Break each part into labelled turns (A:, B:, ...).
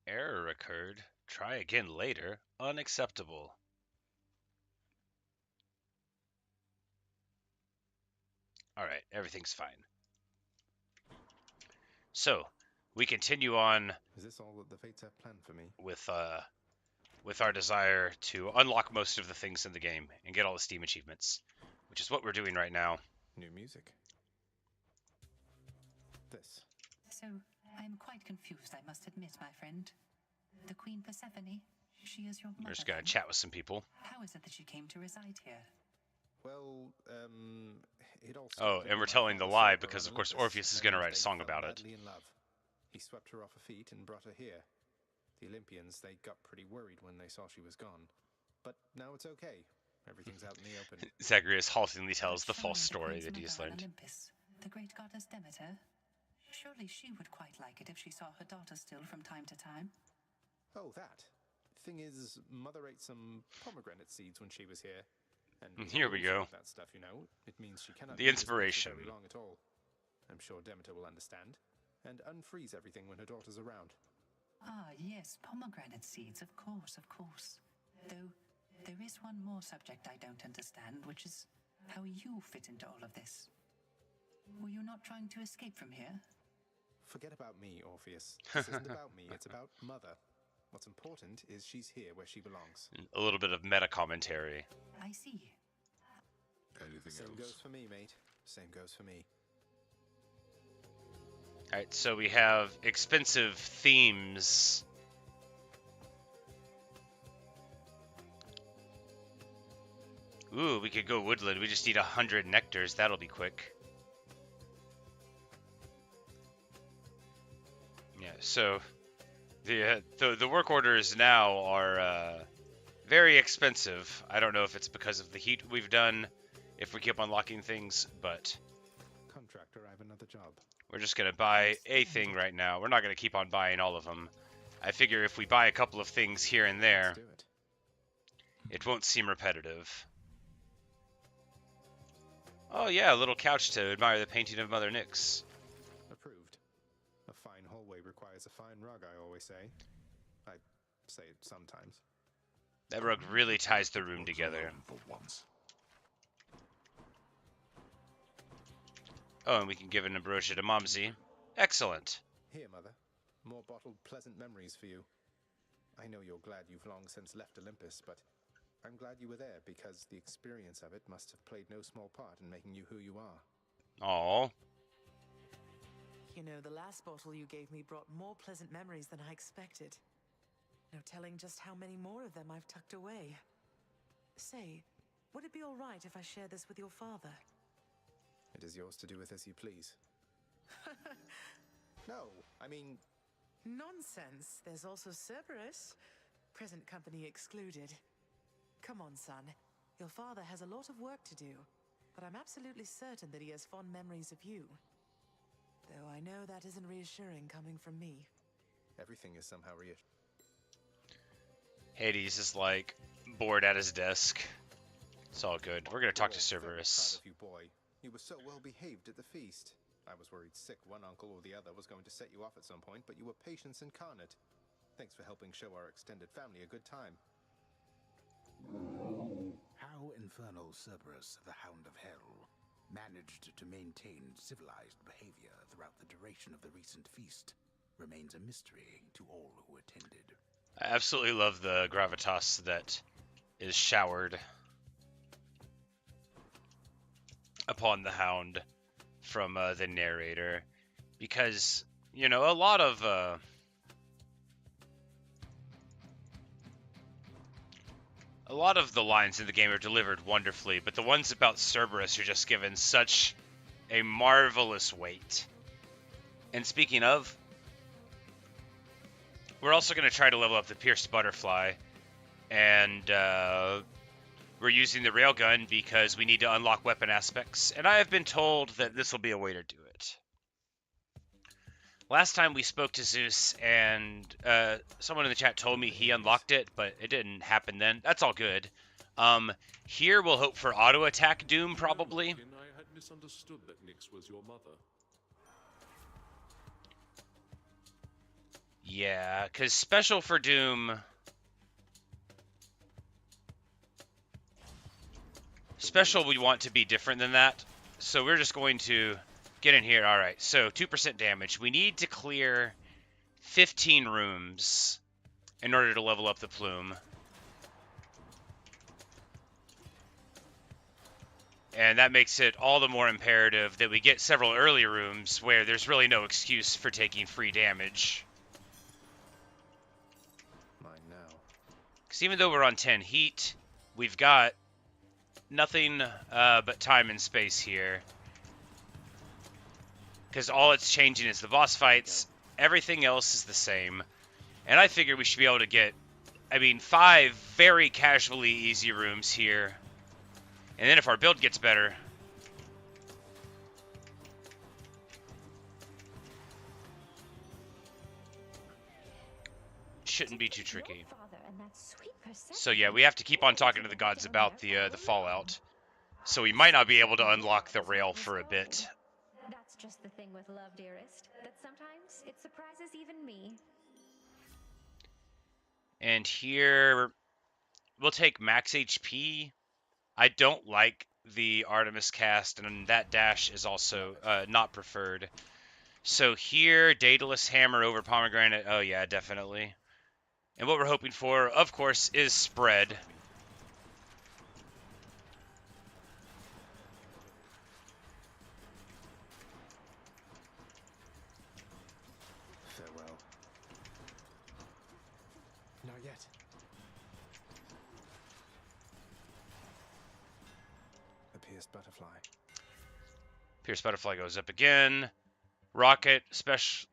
A: Error occurred. Try again later. Unacceptable. Alright, everything's fine. So, we continue on.
B: Is this all that the fates have planned for me?
A: With our desire to unlock most of the things in the game and get all the Steam achievements, which is what we're doing right now.
B: New music. This.
C: So, I'm quite confused, I must admit, my friend. The Queen Persephone, she is your mother.
A: We're just gonna chat with some people.
C: How is it that she came to reside here?
B: Well, it all
A: Oh, and we're telling the lie because, of course, Orpheus is gonna write a song about it.
B: In love. He swept her off her feet and brought her here. The Olympians, they got pretty worried when they saw she was gone. But now it's okay. Everything's out in the open.
A: Zagreus haltingly tells the false story that he's learned.
C: Olympus, the great goddess Demeter? Surely she would quite like it if she saw her daughter still from time to time.
B: Oh, that. Thing is, Mother ate some pomegranate seeds when she was here. And
A: here we go.
B: That stuff, you know. It means she cannot
A: the inspiration.
B: very long at all. I'm sure Demeter will understand and unfreeze everything when her daughter's around.
C: Ah, yes, pomegranate seeds, of course, of course. Though, there is one more subject I don't understand, which is how you fit into all of this. Were you not trying to escape from here?
B: Forget about me, Orpheus. This isn't about me, it's about Mother. What's important is she's here where she belongs.
A: A little bit of meta commentary.
C: I see.
D: Anything
B: Same
D: else?
B: goes for me, mate. Same goes for me.
A: Alright, so we have expensive themes. Ooh, we could go woodland. We just need 100 nectars. That'll be quick. Yeah, so the work orders now are very expensive. I don't know if it's because of the heat we've done, if we keep unlocking things, but
B: Contractor, I have another job.
A: we're just going to buy a thing right now. We're not going to keep on buying all of them. I figure if we buy a couple of things here and there,
B: Let's do it.
A: it won't seem repetitive. Oh yeah, a little couch to admire the painting of Mother Nyx.
B: Approved. A fine hallway requires a fine rug, I always say. I say it sometimes.
A: That rug really ties the room together.
D: For once.
A: Oh, and we can give an ambrosia to Momsy. Excellent.
B: Here, Mother. More bottled pleasant memories for you. I know you're glad you've long since left Olympus, but I'm glad you were there because the experience of it must have played no small part in making you who you are.
A: Aww.
E: You know, the last bottle you gave me brought more pleasant memories than I expected. No telling just how many more of them I've tucked away. Say, would it be all right if I share this with your father?
B: It is yours to do with as you please. No, I mean...
E: Nonsense. There's also Cerberus. Present company excluded. Come on, son. Your father has a lot of work to do, but I'm absolutely certain that he has fond memories of you. Though I know that isn't reassuring coming from me.
B: Everything is somehow reassuring.
A: Hades is like bored at his desk. It's all good. We're gonna talk to Cerberus.
B: Proud of you, boy. You were so well behaved at the feast. I was worried sick one uncle or the other was going to set you off at some point, but you were patience incarnate. Thanks for helping show our extended family a good time.
F: How infernal Cerberus, the Hound of Hell, managed to maintain civilized behavior throughout the duration of the recent feast remains a mystery to all who attended.
A: I absolutely love the gravitas that is showered upon the Hound from the narrator, because, you know, a lot of the lines in the game are delivered wonderfully, but the ones about Cerberus are just given such a marvelous weight. And speaking of, we're also going to try to level up the Pierced Butterfly, and we're using the Railgun because we need to unlock weapon aspects, and I have been told that this will be a way to do it. Last time we spoke to Zeus, and someone in the chat told me he unlocked it, but it didn't happen then. That's all good. Here we'll hope for auto-attack Doom, probably.
D: I had misunderstood that Nyx was your mother.
A: Yeah, because special for Doom... Special we want to be different than that. So we're just going to get in here. All right, so 2% damage. We need to clear 15 rooms in order to level up the plume. And that makes it all the more imperative that we get several early rooms where there's really no excuse for taking free damage.
B: Mine now.
A: Because even though we're on 10 heat, we've got nothing but time and space here. Because all it's changing is the boss fights. Everything else is the same. And I figure we should be able to get, 5 very casually easy rooms here. And then if our build gets better... shouldn't be too tricky. So yeah, we have to keep on talking to the gods about the fallout. So we might not be able to unlock the rail for a bit.
G: That's just the thing with love, dearest, that sometimes it surprises even me.
A: And here, we'll take max HP. I don't like the Artemis cast, and that dash is also not preferred. So here, Daedalus Hammer over Pomegranate. Oh yeah, definitely. And what we're hoping for, of course, is spread.
B: Farewell. Not yet. A pierced butterfly.
A: Pierce Butterfly goes up again. Rocket, special...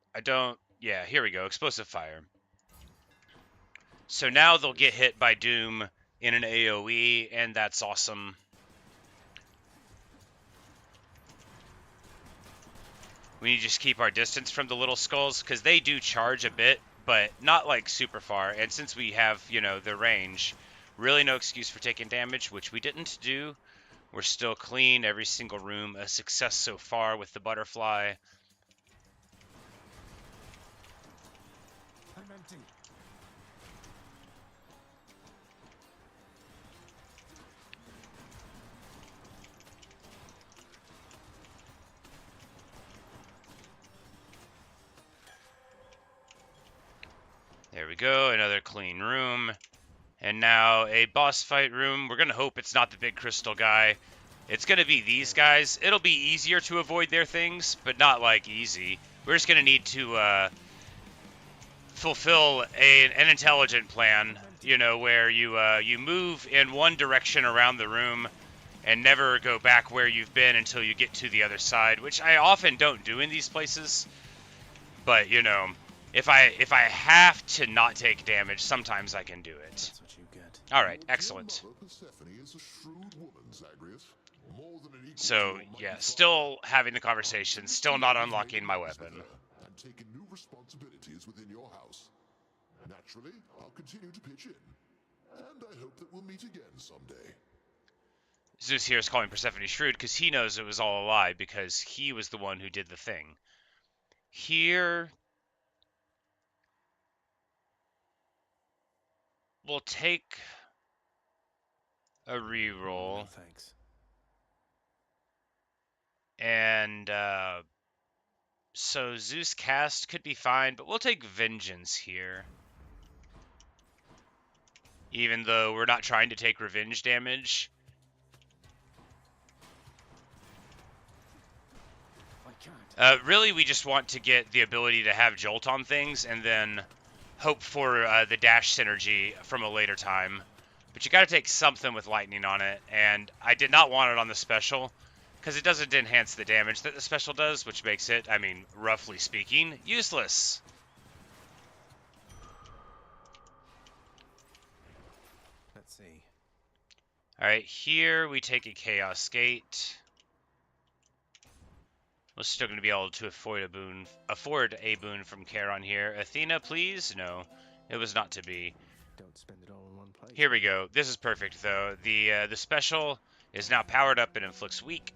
A: Yeah, here we go. Explosive Fire. So now they'll get hit by Doom in an AoE, and that's awesome. We need to just keep our distance from the little skulls, because they do charge a bit, but not like super far. And since we have, the range, really no excuse for taking damage, which we didn't do. We're still clean, every single room, a success so far with the butterfly.
B: I'm empty.
A: There we go, another clean room. And now a boss fight room. We're going to hope it's not the big crystal guy. It's going to be these guys. It'll be easier to avoid their things, but not, easy. We're just going to need to fulfill an intelligent plan, where you move in one direction around the room and never go back where you've been until you get to the other side, which I often don't do in these places. But, if I have to not take damage, sometimes I can do it.
B: That's what you get.
A: All right, excellent.
D: Persephone is a shrewd woman, Zagreus. More than an equal
A: So,
D: to your
A: yeah,
D: mighty
A: still having the conversation, still not unlocking my weapon.
D: and taking new responsibilities within your house. Naturally, I'll continue to pitch in. And I hope that we'll meet again someday.
A: Zeus here is calling Persephone shrewd because he knows it was all a lie because he was the one who did the thing. Here, we'll take a reroll.
B: No, thanks.
A: And, so Zeus cast could be fine, but we'll take Vengeance here. Even though we're not trying to take revenge damage.
B: I can't.
A: Really, we just want to get the ability to have Jolt on things and then hope for the dash synergy from a later time. But you got to take something with lightning on it, and I did not want it on the special because it doesn't enhance the damage that the special does, which makes it, roughly speaking, useless.
B: Let's see.
A: Alright, here we take a Chaos Gate. We're still going to be able to afford a boon from Charon here. Athena, please? No, it was not to be.
B: Don't spend it all in one place.
A: Here we go. This is perfect, though. The special is now powered up and inflicts weak.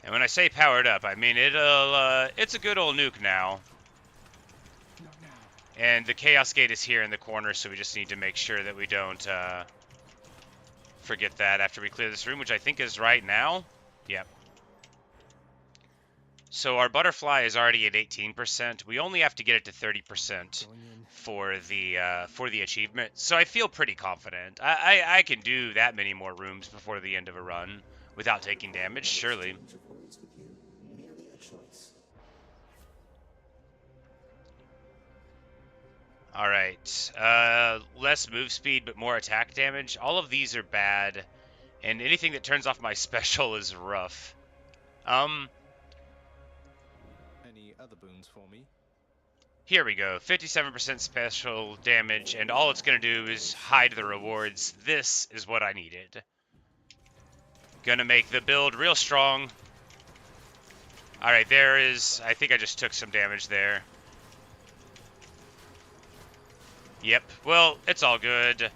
A: And when I say powered up, I mean it's a good old nuke now.
B: Not now.
A: And the Chaos Gate is here in the corner, so we just need to make sure that we don't forget that after we clear this room, which I think is right now. Yep. So our butterfly is already at 18%. We only have to get it to 30%
B: Going in.
A: for the achievement. So I feel pretty confident. I can do that many more rooms before the end of a run without taking damage, surely. All right. Less move speed, but more attack damage. All of these are bad, and anything that turns off my special is rough.
B: Any other boons for me?
A: Here we go. 57% special damage, and all it's going to do is hide the rewards. This is what I needed. Gonna make the build real strong. All right, there is... I think I just took some damage there. Yep. Well, it's all good.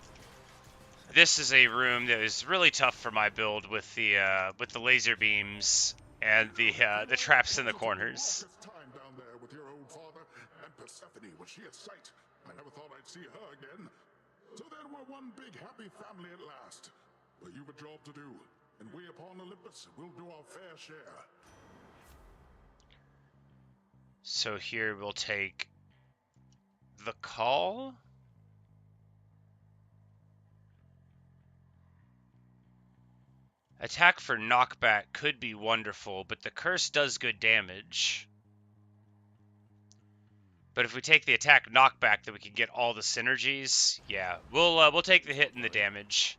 A: This is a room that is really tough for my build with the laser beams and the traps in the corners.
D: Time down there with your old father and Persephone was she at sight. I never thought I'd see her again. So then we're one big happy family at last. But you've a job to do, and we upon Olympus will do our fair share.
A: So here we'll take the call. Attack for knockback could be wonderful, but the curse does good damage. But if we take the attack knockback, then we can get all the synergies. Yeah, we'll take the hit and the damage.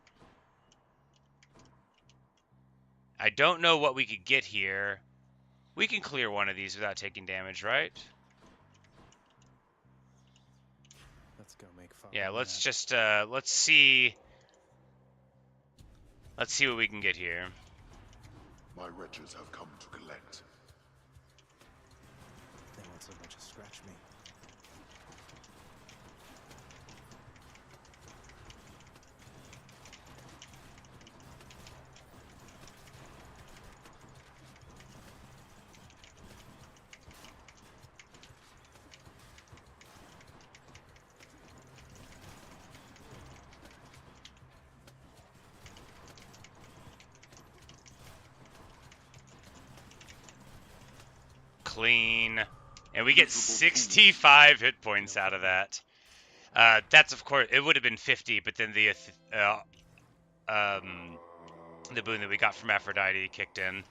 A: I don't know what we could get here. We can clear one of these without taking damage, right?
B: Let's go make fun.
A: Yeah, let's just let's see what we can get here.
D: My wretches have come to collect.
B: They won't so much as scratch me.
A: Clean. And we get 65 hit points out of that. That's, of course, it would have been 50, but then the boon that we got from Aphrodite kicked in.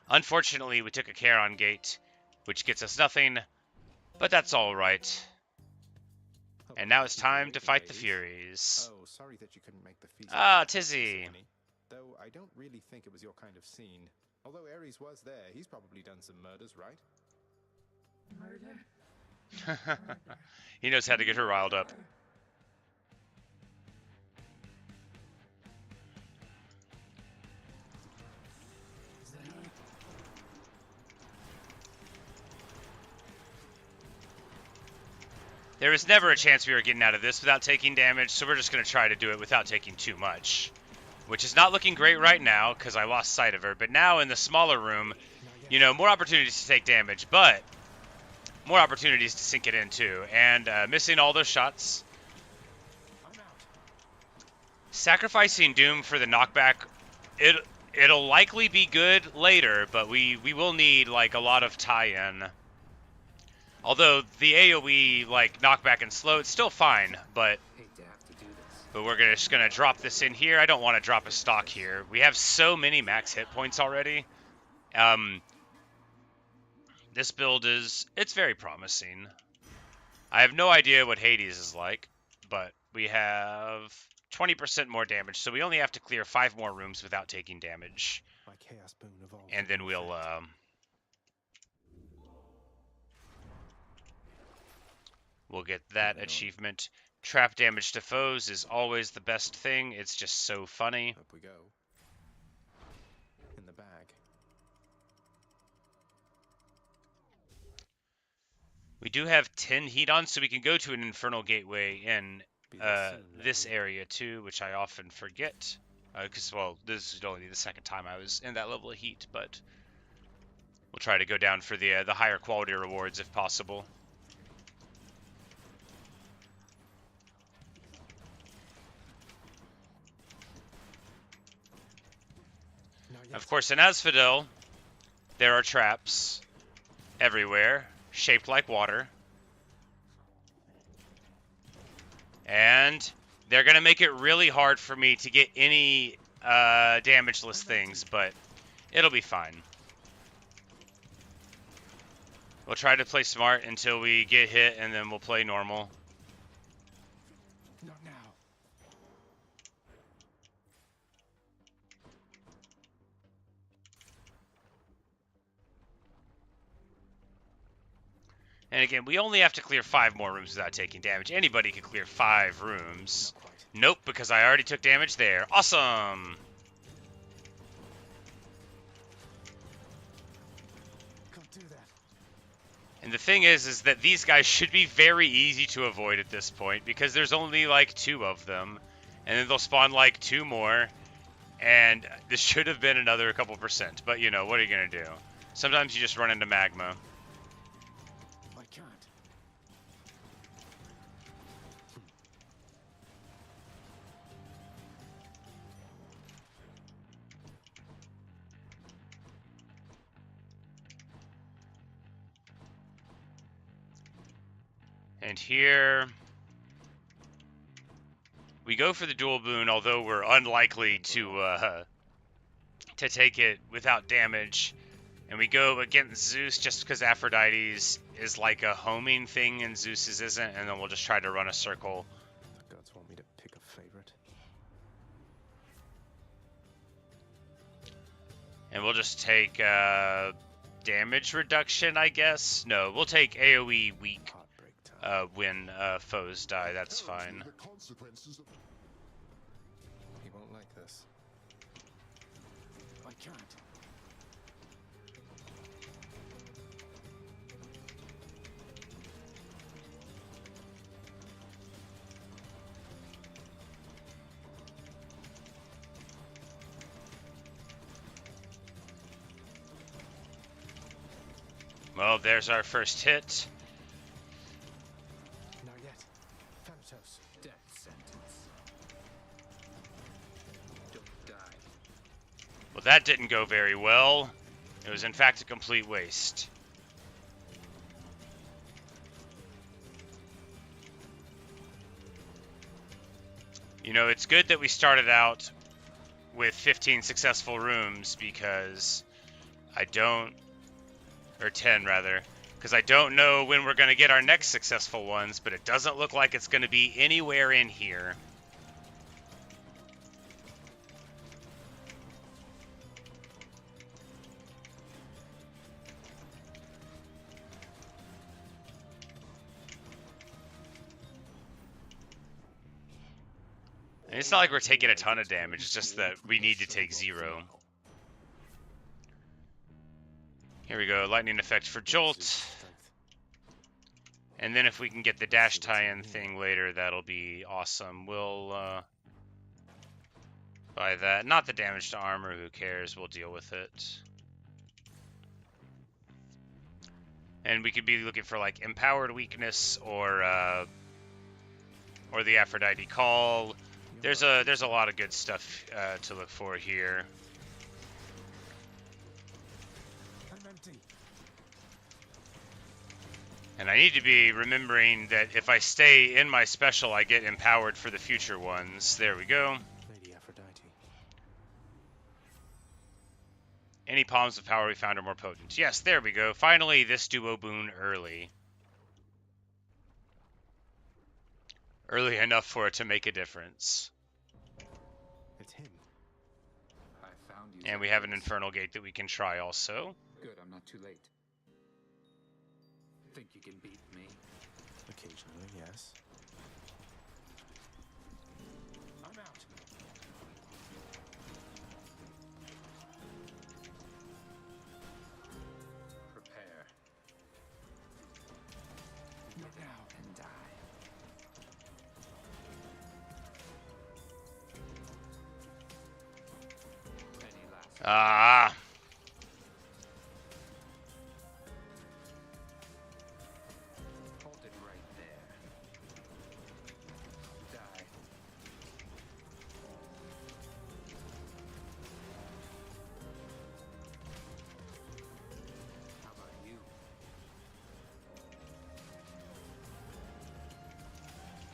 A: Unfortunately, we took a Charon Gate, which gets us nothing, but that's all right. And now it's time to fight the Furies.
B: Oh, sorry that you couldn't make the feast.
A: Ah, Tizzy.
B: Though I don't really think it was your kind of scene. Although Ares was there, he's probably done some murders, right?
E: Murder?
A: He knows how to get her riled up. There was never a chance we were getting out of this without taking damage, so we're just going to try to do it without taking too much. Which is not looking great right now, because I lost sight of her. But now in the smaller room, you know, more opportunities to take damage, but more opportunities to sink it in too. And missing all those shots. Sacrificing Doom for the knockback, it'll likely be good later, but we will need like a lot of tie-in. Although the AoE like knockback and slow, it's still fine, but we're just gonna drop this in here. I don't want to drop a stock here. We have so many max hit points already. This build it's very promising. I have no idea what Hades is like, but we have 20% more damage, so we only have to clear 5 more rooms without taking damage.
B: My chaos boon evolved.
A: And then we'll get that achievement. Trap damage to foes is always the best thing. It's just so funny.
B: Up we go. In the bag.
A: We do have 10 heat on, so we can go to an Infernal Gateway in this area too, which I often forget. Because, well, this is only the second time I was in that level of heat, but We'll try to go down for the higher quality rewards if possible. Of course, in Asphodel, there are traps everywhere, shaped like water. And they're going to make it really hard for me to get any damageless things, but it'll be fine. We'll try to play smart until we get hit, and then we'll play normal.
B: Not now.
A: And again, we only have to clear 5 more rooms without taking damage. Anybody can clear 5 rooms. Nope, because I already took damage there. Awesome!
B: Can't do that.
A: And the thing is that these guys should be very easy to avoid at this point, because there's only like 2 of them. And then they'll spawn like 2 more. And this should have been another couple percent. But you know, what are you going to do? Sometimes you just run into magma.
B: I can't.
A: And here we go for the dual boon, although we're unlikely to take it without damage. And we go against Zeus just because Aphrodite's is like a homing thing and Zeus's isn't, and then we'll just try to run a circle.
B: The gods want me to pick a favorite.
A: And we'll just take damage reduction, I guess. No, we'll take AoE weak
B: Heartbreak time.
A: when foes die. That's fine.
D: The consequences of
B: He won't like this. I can't.
A: Well, there's our first hit.
B: Not yet. Thanatos. Death sentence. Don't die.
A: Well, that didn't go very well. It was, in fact, a complete waste. You know, it's good that we started out with 15 successful rooms because I don't... Or 10, rather. Because I don't know when we're going to get our next successful ones, but it doesn't look like it's going to be anywhere in here. And it's not like we're taking a ton of damage, it's just that we need to take 0. Here we go, lightning effect for Jolt. And then if we can get the dash tie-in thing later, that'll be awesome. We'll buy that. Not the damage to armor, who cares? We'll deal with it. And we could be looking for like empowered weakness or the Aphrodite call. There's a lot of good stuff to look for here.
B: I'm empty.
A: And I need to be remembering that if I stay in my special, I get empowered for the future ones. There we go.
B: Lady Aphrodite.
A: Any palms of power we found are more potent. Yes, there we go. Finally, this duo boon early. Early enough for it to make a difference.
B: It's him.
H: I found you.
A: And we have an infernal gate that we can try also.
H: Good, I'm not too late. Think you can beat me?
B: Occasionally, yes. I'm out.
H: Prepare
B: Not now.
H: and die. Any last
A: Ah.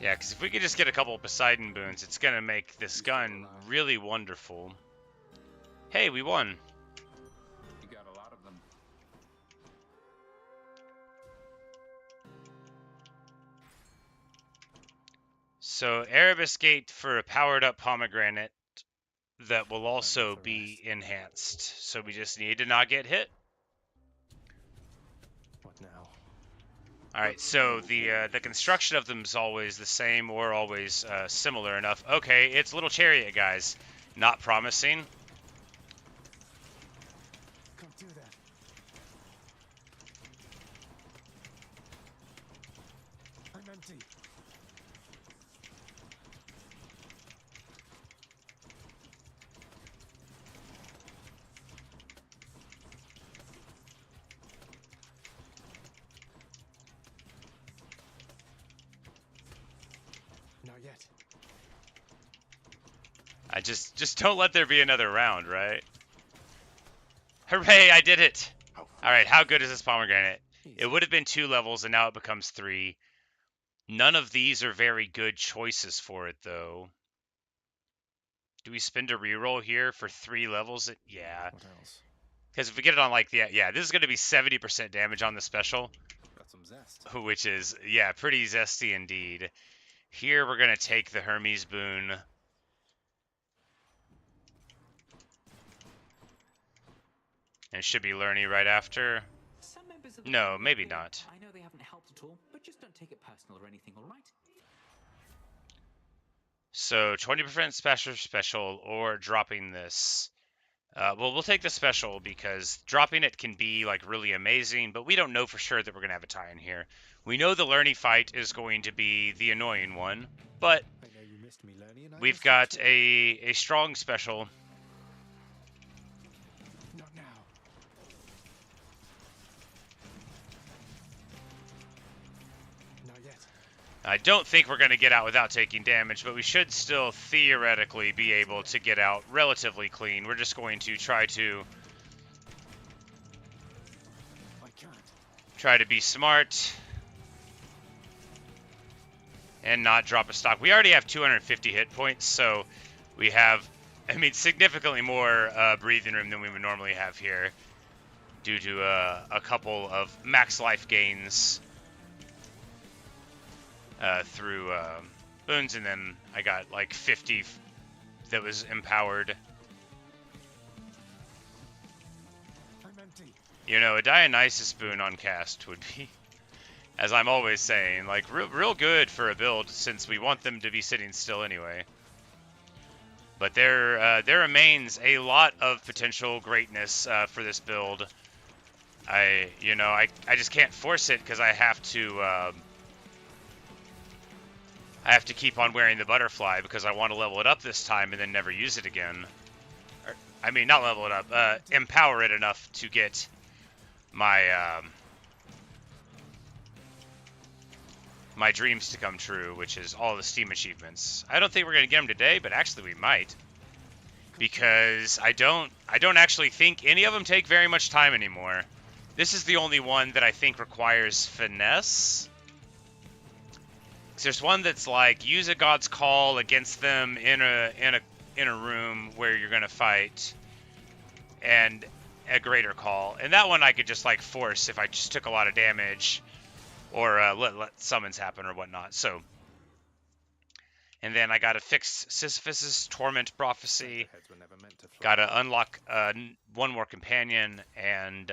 A: Yeah, because if we could just get a couple of Poseidon boons, it's going to make this gun really wonderful. Hey, we won.
H: You got a lot of them.
A: So, Erebus Gate for a powered-up pomegranate that will also be enhanced. So we just need to not get hit.
B: What now?
A: All right, so the construction of them is always the same or always similar enough. Okay, it's little chariot guys. Not promising.
B: Can't do that. I'm empty. Not yet.
A: I just don't let there be another round, right? Hooray, I did it! Alright, how good is this pomegranate? It would have been 2 levels and now it becomes 3. None of these are very good choices for it though. Do we spend a reroll here for 3 levels? Yeah.
B: What else?
A: Because if we get it on like, yeah, this is going to be 70% damage on the special.
B: Got some zest.
A: Which is, yeah, pretty zesty indeed. Here we're going to take the Hermes boon. And it should be Lerny right after. No, maybe not.
I: I know they haven't helped at all, but just don't take it personal or anything, all right?
A: So 20% special or dropping this. Well, we'll take the special because dropping it can be like really amazing, but we don't know for sure that we're going to have a tie in here. We know the Lerny fight is going to be the annoying one, but
B: I know you missed me, Lerny, and I
A: we've
B: missed you
A: got
B: too.
A: a strong special.
B: Not now. Not yet.
A: I don't think we're going to get out without taking damage, but we should still theoretically be able to get out relatively clean. We're just going to try to be smart and not drop a stock. We already have 250 hit points, so we have, I mean, significantly more breathing room than we would normally have here due to a couple of max life gains through boons, and then I got like 50 that was empowered.
B: I'm empty.
A: You know, a Dionysus boon on cast would be, as I'm always saying, like real good for a build since we want them to be sitting still anyway. But there remains a lot of potential greatness for this build. I just can't force it because I have to keep on wearing the butterfly because I want to level it up this time and then never use it again. I mean, not level it up, empower it enough to get my my dreams to come true, which is all the Steam achievements. I don't think we're gonna get them today, but actually we might, because I don't actually think any of them take very much time anymore. This is the only one that I think requires finesse. There's one that's like use a god's call against them in a room where you're gonna fight, and a greater call, and that one I could just like force if I just took a lot of damage, or let summons happen or whatnot. So, and then I gotta fix Sisyphus's torment prophecy.
B: Heads were never meant to fly.
A: Gotta unlock one more companion, and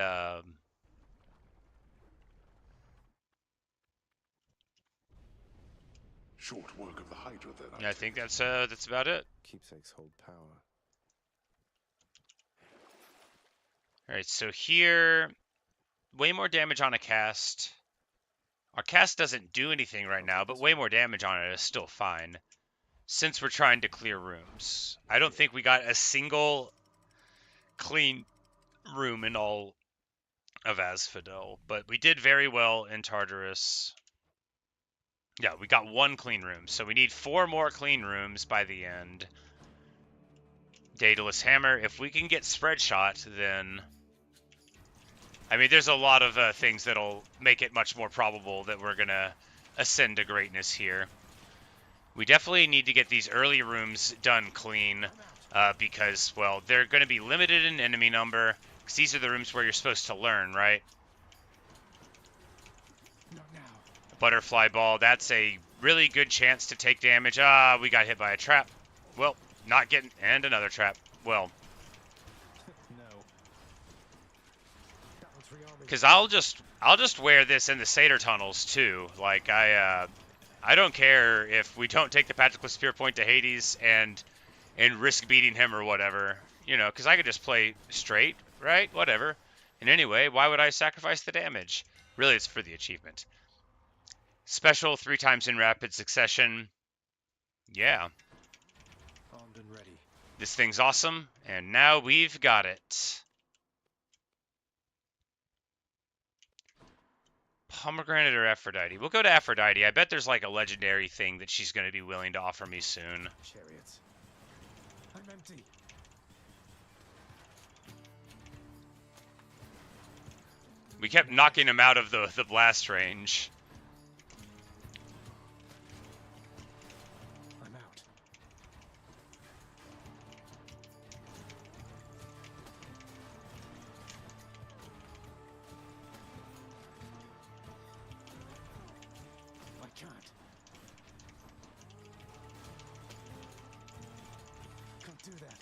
D: Short work of the Hydra, then.
A: I think that's about it.
B: Keepsakes hold power.
A: All right, so here, way more damage on a cast. Our cast doesn't do anything right now, but way more damage on it is still fine, since we're trying to clear rooms. I don't think we got a single clean room in all of Asphodel, but we did very well in Tartarus. Yeah, we got 1 clean room, so we need 4 more clean rooms by the end. Daedalus Hammer, if we can get spread shot, then... I mean, there's a lot of things that'll make it much more probable that we're gonna ascend to greatness here. We definitely need to get these early rooms done clean, because, well, they're going to be limited in enemy number, because these are the rooms where you're supposed to learn, right?
B: Not now.
A: Butterfly ball, that's a really good chance to take damage. Ah, we got hit by a trap. Well, not getting, and another trap. Well,
B: No. That'll rearm me.
A: because I'll just wear this in the Seder tunnels too. Like I don't care if we don't take the Patroclus Spear Point to Hades and risk beating him or whatever, you know, because I could just play straight, right? Whatever. And anyway, why would I sacrifice the damage? Really, it's for the achievement. Special 3 times in rapid succession. Yeah,
B: Armed and ready.
A: this thing's awesome, and now we've got it. Pomegranate or Aphrodite? We'll go to Aphrodite. I bet there's like a legendary thing that she's going to be willing to offer me soon.
B: Chariots. I'm empty.
A: We kept knocking him out of the blast range.
B: I'm out. I can't. Can't do that.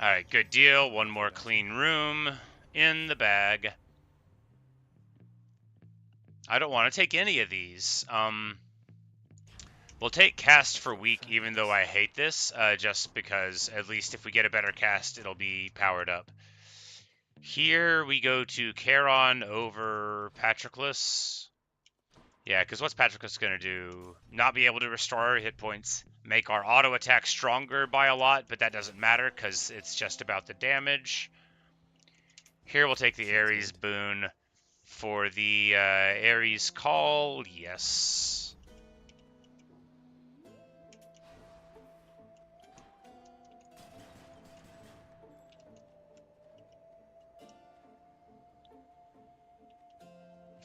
A: Alright, good deal. One more clean room in the bag. I don't want to take any of these. We'll take cast for weak, even though I hate this, just because at least if we get a better cast, it'll be powered up. Here we go to Charon over Patroclus. Yeah, because what's Patroclus going to do? Not be able to restore our hit points. Make our auto attack stronger by a lot, but that doesn't matter because it's just about the damage. Here we'll take the Ares boon for the Ares call. Yes.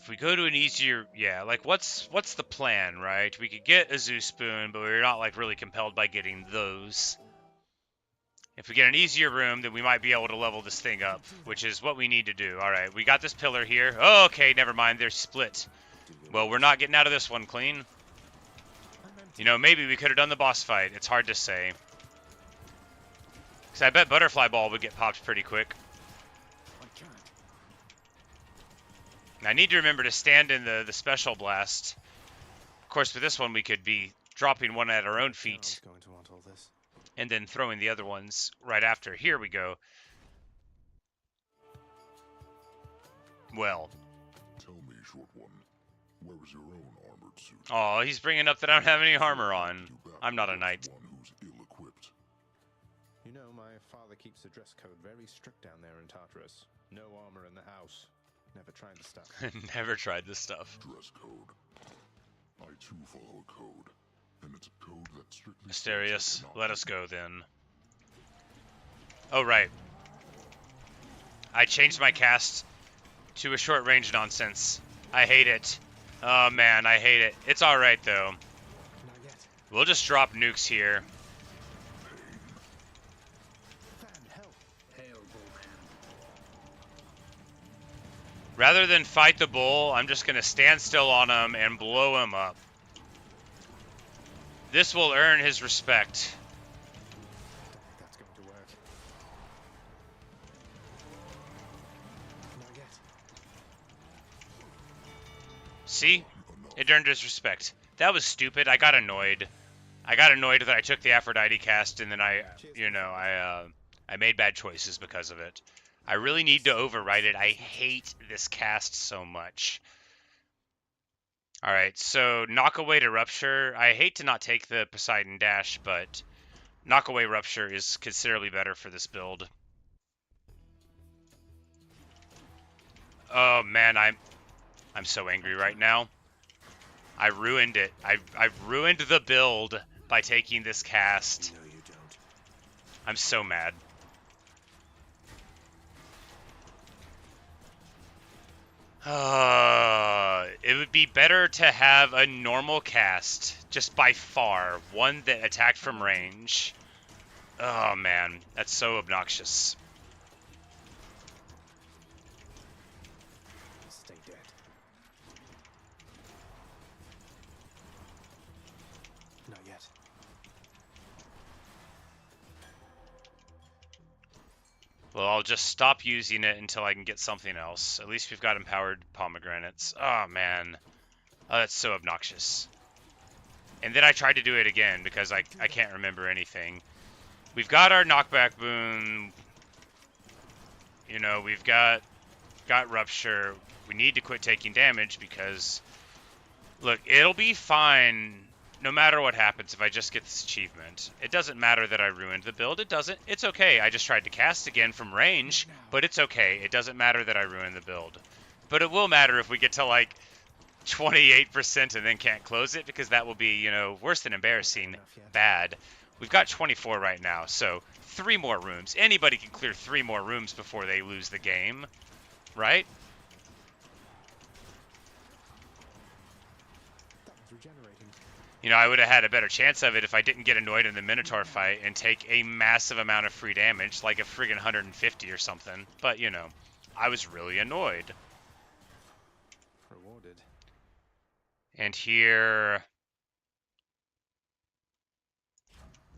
A: If we go to an easier, yeah, like what's the plan, right? We could get a Zeus spoon, but we're not like really compelled by getting those. If we get an easier room, then we might be able to level this thing up, which is what we need to do. All right, we got this pillar here. Oh, okay, never mind, they're split. Well, we're not getting out of this one clean. You know, maybe we could have done the boss fight. It's hard to say. Because I bet Butterfly Ball would get popped pretty quick. I need to remember to stand in the special blast. Of course, with this one, we could be dropping one at our own feet
B: Going to want all this.
A: and then throwing the other ones right after. Here we go. Well.
D: Tell me, short one, where is your own armored suit?
A: Oh, he's bringing up that I don't have any armor on. I'm not a knight.
D: One who's ill-equipped.
B: You know, my father keeps the dress code very strict down there in Tartarus. No armor in the house. Never tried the stuff.
A: Never tried this stuff.
D: Dress code. I too follow a code, and it's a code that strictly
A: Asterius, let us go then. Oh, right. I changed my cast to a short range nonsense. I hate it. Oh man, I hate it. It's alright though.
B: Not yet.
A: We'll just drop nukes here.
B: Fan, help.
I: Hail, Bullman.
A: Rather than fight the bull, I'm just gonna stand still on him and blow him up. This will earn his respect.
B: That's going to work. Not yet.
A: See? It earned his respect. That was stupid. I got annoyed. I got annoyed that I took the Aphrodite cast and then I made bad choices because of it. I really need to overwrite it. I hate this cast so much. Alright, so Knockaway to Rupture. I hate to not take the Poseidon Dash, but Knockaway Rupture is considerably better for this build. Oh man, I'm so angry right now. I ruined it. I've ruined the build by taking this cast.
B: No, you don't.
A: I'm so mad. It would be better to have a normal cast, just by far, one that attacked from range. Oh man, that's so obnoxious.
B: Stay dead. Not yet.
A: Well, I'll just stop using it until I can get something else. At least we've got empowered pomegranates. Oh man. Oh, that's so obnoxious. And then I tried to do it again because I can't remember anything. We've got our knockback boon. You know, we've got rupture. We need to quit taking damage because, look, it'll be fine no matter what happens if I just get this achievement. It doesn't matter that I ruined the build. It doesn't. It's okay. I just tried to cast again from range, but it's okay. It doesn't matter that I ruined the build. But it will matter if we get to like 28% and then can't close it, because that will be, you know, worse than embarrassing bad. We've got 24 right now, so 3 more rooms. Anybody can clear 3 more rooms before they lose the game, right?
B: That was regenerating.
A: You know, I would have had a better chance of it if I didn't get annoyed in the Minotaur fight and take a massive amount of free damage, like a friggin' 150 or something. But, you know, I was really annoyed.
B: Rewarded.
A: And here...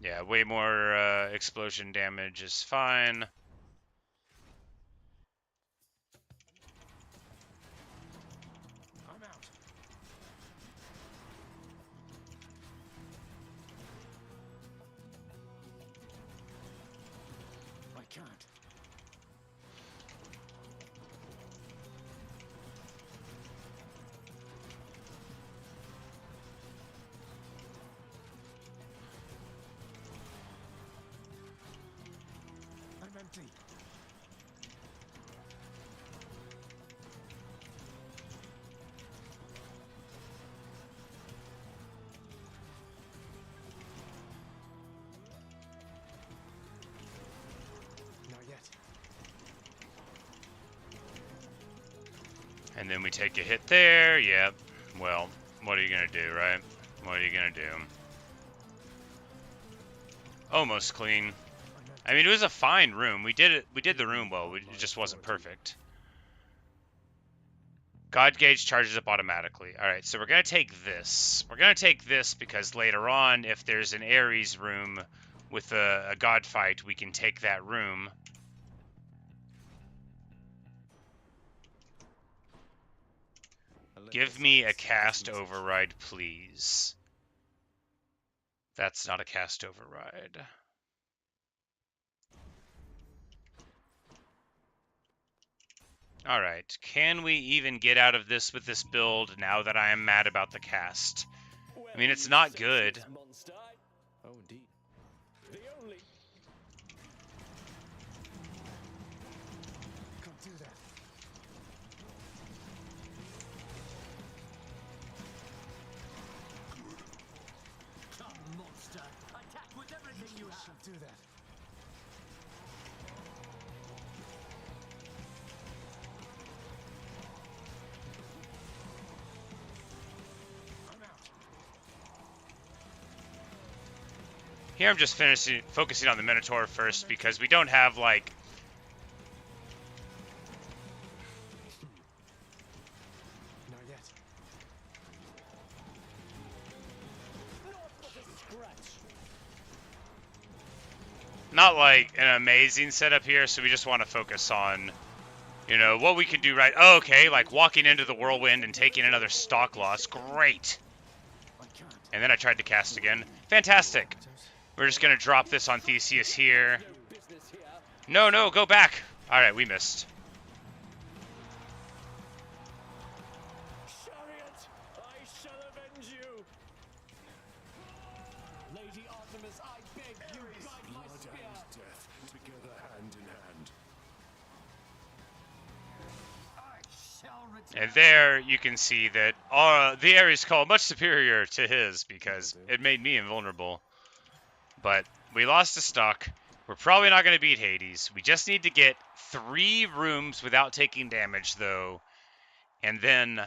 A: yeah, way more explosion damage is fine.
B: I'm out.
H: I can't.
B: I'm empty. Not yet.
A: And then we take a hit there. Yep. Well, what are you going to do, right? What are you going to do? Almost clean. I mean, it was a fine room. We did it. We did the room well. It just wasn't perfect. God gauge charges up automatically. All right, so we're going to take this. We're going to take this because later on, if there's an Ares room with a god fight, we can take that room. Give me a cast override, please. That's not a cast override. Alright, can we even get out of this with this build now that I am mad about the cast? I mean, it's not good.
B: Oh, indeed. Can't do that.
I: Come, monster! Attack with everything you have!
B: Can't do that. I'm out.
A: Here I'm just focusing on the Minotaur first because we don't have, like...
B: Not yet.
A: not like an amazing setup here, so we just want to focus on, you know, what we can do right. Oh, okay, like walking into the whirlwind and taking another stock loss. Great. And then I tried to cast again. Fantastic. We're just going to drop this on Theseus here. No, no, go back. All right, we missed.
J: Chariot, I shall avenge you. Lady Artemis, I beg you, guide my
D: Blood
J: spear.
D: and death together hand in hand.
J: I shall return.
A: And there you can see that the Ares call much superior to his because it made me invulnerable. But we lost a stock. We're probably not going to beat Hades. We just need to get 3 rooms without taking damage, though. and then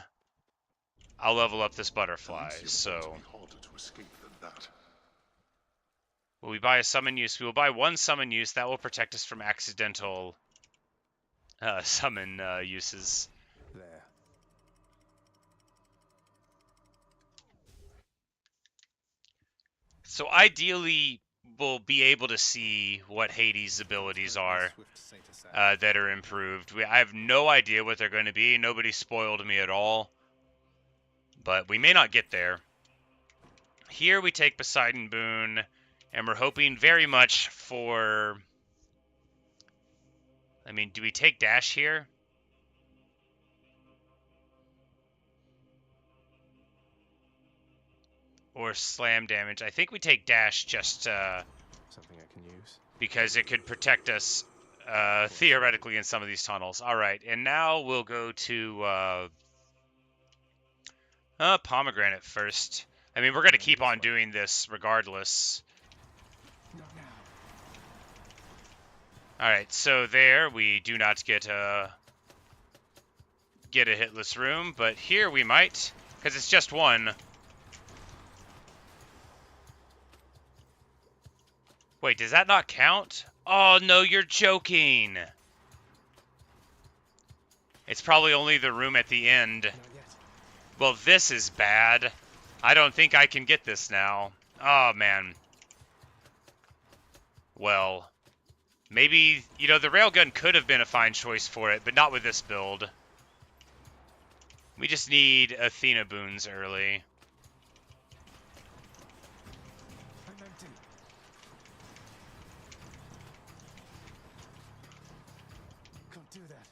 A: I'll level up this butterfly.
D: Elysium ought
A: So,
D: to be harder to escape than that.
A: will we buy a summon use? We will buy one summon use. That will protect us from accidental summon uses.
B: There.
A: So ideally, we'll be able to see what Hades' abilities are that are improved. I have no idea what they're going to be. Nobody spoiled me at all. But we may not get there. Here we take Poseidon Boon, and we're hoping very much for... I mean, do we take Dash here? Or Slam damage? I think we take Dash just
B: Something I can use.
A: because it could protect us theoretically in some of these tunnels. Alright, and now we'll go to Pomegranate first. I mean, we're going to keep on doing this regardless. Alright, so there we do not get a hitless room, but here we might, because it's just one. Wait, does that not count? Oh, no, you're joking. It's probably only the room at the end. Well, this is bad. I don't think I can get this now. Oh, man. Well, maybe, you know, the railgun could have been a fine choice for it, but not with this build. We just need Athena boons early.
B: Can't do that.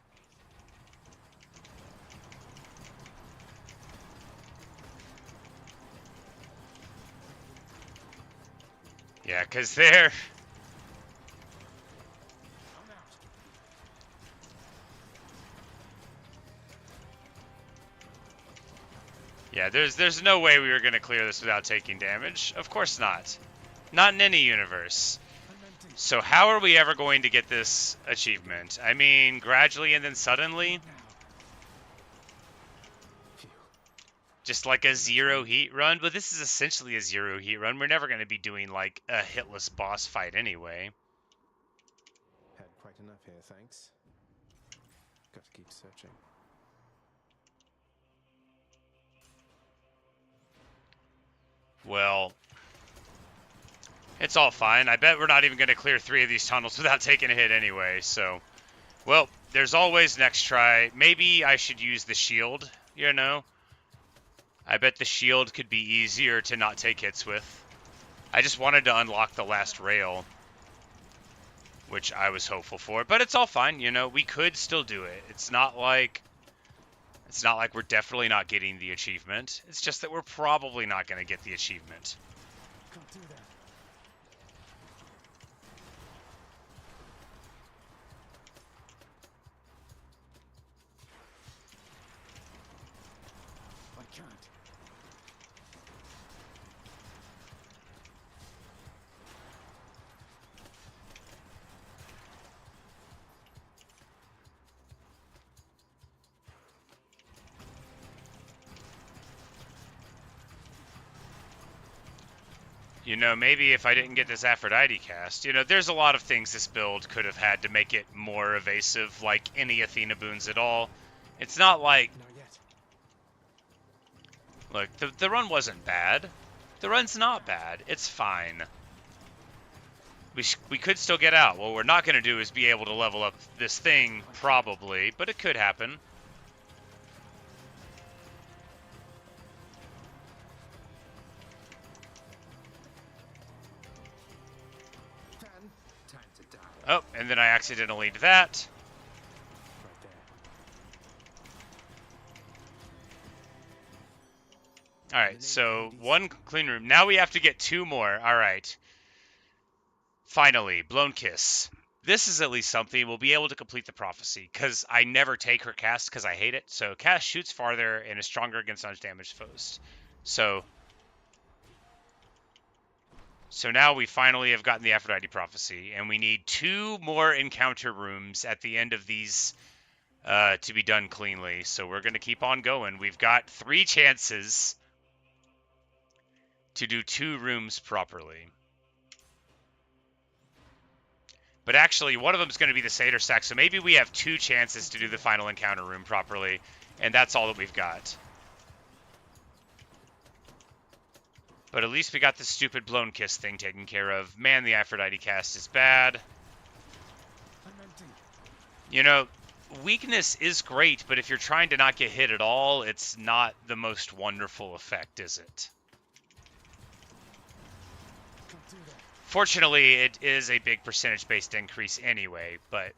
A: Yeah, because they're... Yeah, there's no way we were going to clear this without taking damage. Of course not. Not in any universe. So how are we ever going to get this achievement? I mean, gradually and then suddenly? Just like a zero heat run? But this is essentially a zero heat run. We're never going to be doing like a hitless boss fight anyway.
B: Had quite enough here, thanks. Got to keep searching.
A: Well, it's all fine. I bet we're not even going to clear 3 of these tunnels without taking a hit anyway, so... Well, there's always next try. Maybe I should use the shield, you know? I bet the shield could be easier to not take hits with. I just wanted to unlock the last rail, which I was hopeful for. But it's all fine, you know? We could still do it. It's not like we're definitely not getting the achievement. It's just that we're probably not going to get the achievement.
B: Can't do that.
F: I can't.
A: You know, maybe if I didn't get this Aphrodite cast, you know, there's a lot of things this build could have had to make it more evasive, like any Athena boons at all. It's not like...
B: Not yet.
A: Look, the run wasn't bad. The run's not bad. It's fine. We could still get out. What we're not going to do is be able to level up this thing, probably, but it could happen.
F: Time to die.
A: Oh, and then I accidentally did that.
B: Right there.
A: Alright, so 1 clean room. Now we have to get 2 more. Alright. Finally, Blown Kiss. This is at least something. We'll be able to complete the prophecy, because I never take her cast because I hate it. So cast shoots farther and is stronger against damaged foes. So now we finally have gotten the Aphrodite prophecy, and we need 2 more encounter rooms at the end of these to be done cleanly. So we're going to keep on going. We've got 3 chances to do 2 rooms properly. But actually, one of them is going to be the Seder Sack, so maybe we have 2 chances to do the final encounter room properly, and that's all that we've got. But at least we got the stupid blown kiss thing taken care of. Man, the Aphrodite cast is bad. You know, weakness is great, but if you're trying to not get hit at all, it's not the most wonderful effect, is it? Fortunately, it is a big percentage-based increase anyway, but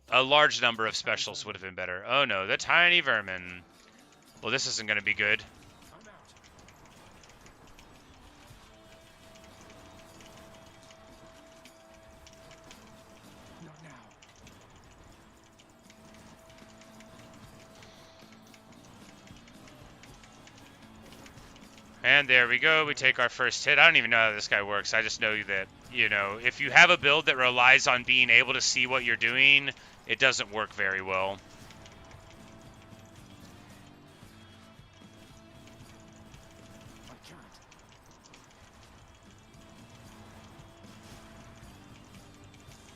A: a large number of specials would have been better. Oh no, the tiny vermin. Well, this isn't going to be good. And there we go. We take our first hit. I don't even know how this guy works. I just know that, you know, if you have a build that relies on being able to see what you're doing, it doesn't work very well.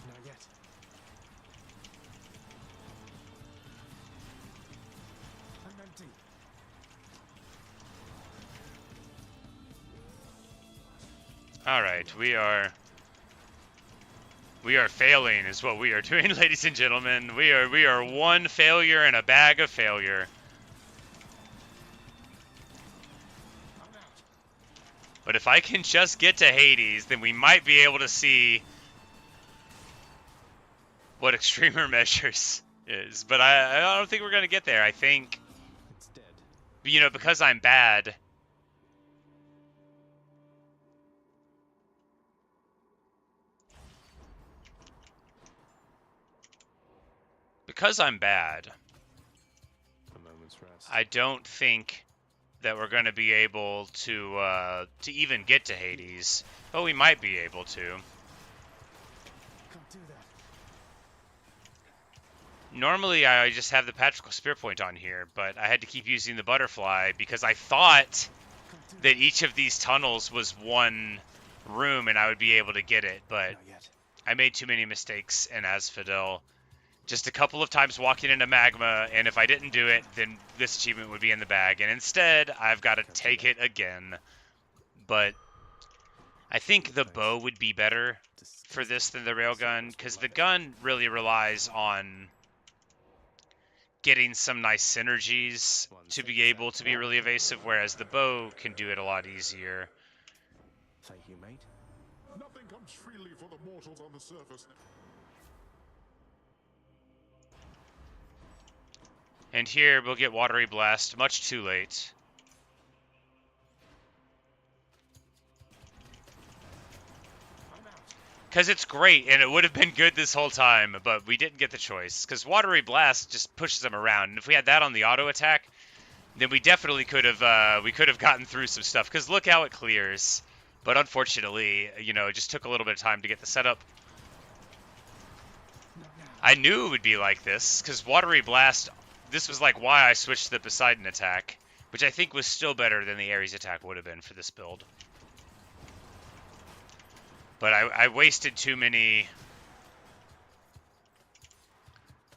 B: Not yet. I'm empty.
A: All right, we are failing is what we are doing, ladies and gentlemen. We are one failure in a bag of failure. But if I can just get to Hades, then we might be able to see what extremer measures is. But I don't think we're going to get there. I think,
B: It's dead.
A: you know, because I'm bad,
B: A moment's rest.
A: I don't think that we're going to be able to even get to Hades. But we might be able to.
B: Can't do that.
A: Normally, I just have the Patrical Spear Point on here, but I had to keep using the Butterfly because I thought that each of these tunnels was one room and I would be able to get it, but
B: Not yet.
A: I made too many mistakes in Asphodel. Just a couple of times walking into magma, and if I didn't do it, then this achievement would be in the bag, and instead, I've got to take it again. But I think the bow would be better for this than the railgun, because the gun really relies on getting some nice synergies to be able to be really evasive, whereas the bow can do it a lot easier.
B: Thank you, mate.
D: Nothing comes freely for the mortals on the surface.
A: And here, we'll get Watery Blast much too late. Because it's great, and it would have been good this whole time, but we didn't get the choice. Because Watery Blast just pushes them around, and if we had that on the auto attack, then we definitely could have gotten through some stuff. Because look how it clears. But unfortunately, you know, it just took a little bit of time to get the setup. I knew it would be like this, because Watery Blast, this was like why I switched to the Poseidon attack, which I think was still better than the Ares attack would have been for this build. But I wasted too many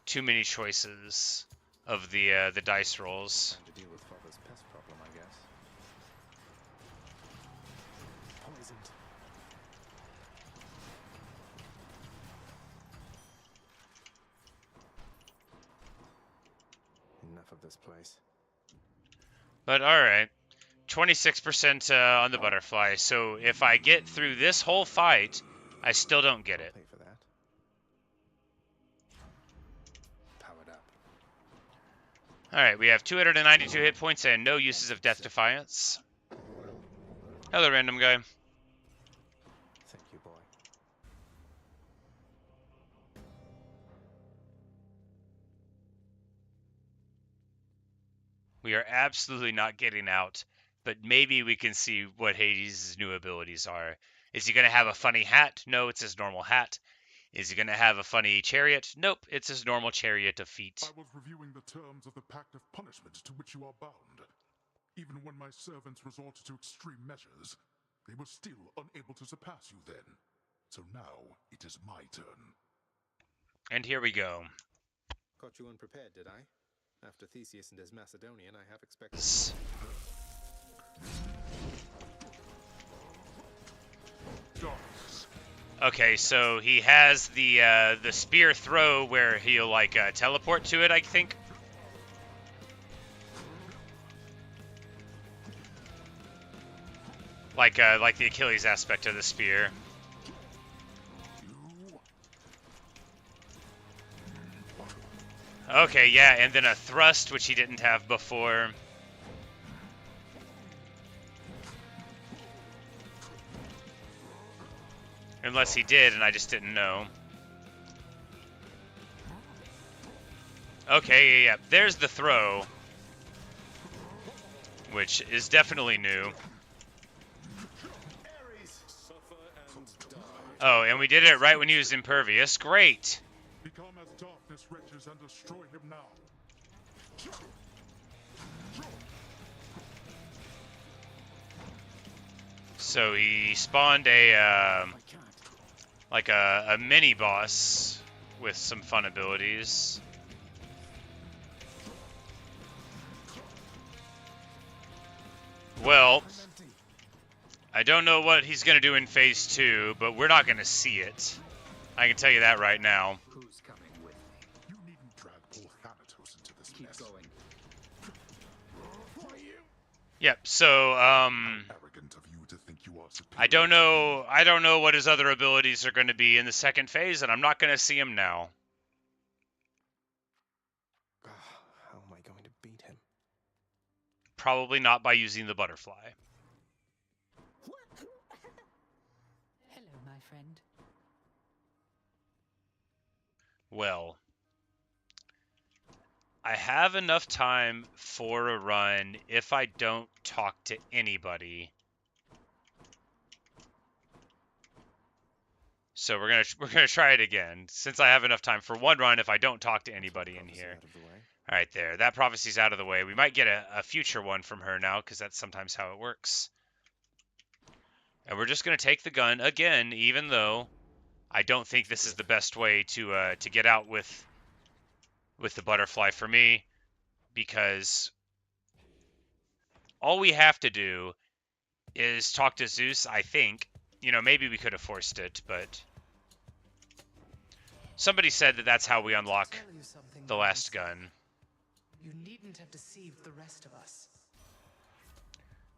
A: choices of the dice rolls.
B: Time to deal with Father's pest problem, I guess. Poisoned. Enough of this place.
A: But alright. 26% on the Butterfly. So if I get through this whole fight, I still don't get it.
B: Pay for that. Powered up.
A: Alright, we have 292 hit points and no uses of Death Defiance. Hello, random guy.
B: Thank you, boy.
A: We are absolutely not getting out, but maybe we can see what Hades' new abilities are. Is he going to have a funny hat? No, it's his normal hat. Is he going to have a funny chariot? Nope, it's his normal chariot of feet.
D: I was reviewing the terms of the Pact of Punishment to which you are bound. Even when my servants resorted to extreme measures, they were still unable to surpass you then. So now it is my turn.
A: And here we go.
B: Caught you unprepared, did I? After Theseus and his Macedonian, I have expected.
A: Okay, so he has the spear throw where he'll like teleport to it, I think. Like the Achilles aspect of the spear. Okay, yeah, and then a thrust, which he didn't have before. Unless he did, and I just didn't know. Okay, yeah, there's the throw. Which is definitely new. Oh, and we did it right when he was impervious. Great!
D: Become as darkness wretches and destroy him now.
A: So he spawned a like a mini boss with some fun abilities. Well, I don't know what he's gonna do in phase 2, but we're not gonna see it. I can tell you that right now.
F: Who's coming with me?
D: You needn't drag poor Thanatos into this
F: Keep
D: mess.
F: going.
A: Yep. So
D: Arrogant of you to think you are superior.
A: I don't know what his other abilities are going to be in the second phase, and I'm not going to see him now.
B: How am I going to beat him?
A: Probably not by using the butterfly.
C: Hello, my friend.
A: Well, I have enough time for a run if I don't talk to anybody. So we're gonna try it again, since I have enough time for one run if I don't talk to anybody in here. All right, there. That prophecy's out of the way. We might get a future one from her now, because that's sometimes how it works. And we're just gonna take the gun again, even though I don't think this is the best way to get out with the butterfly for me, because all we have to do is talk to Zeus, I think. You know, maybe we could have forced it, but somebody said that that's how we unlock the last gun.
E: You needn't have deceived the rest of us.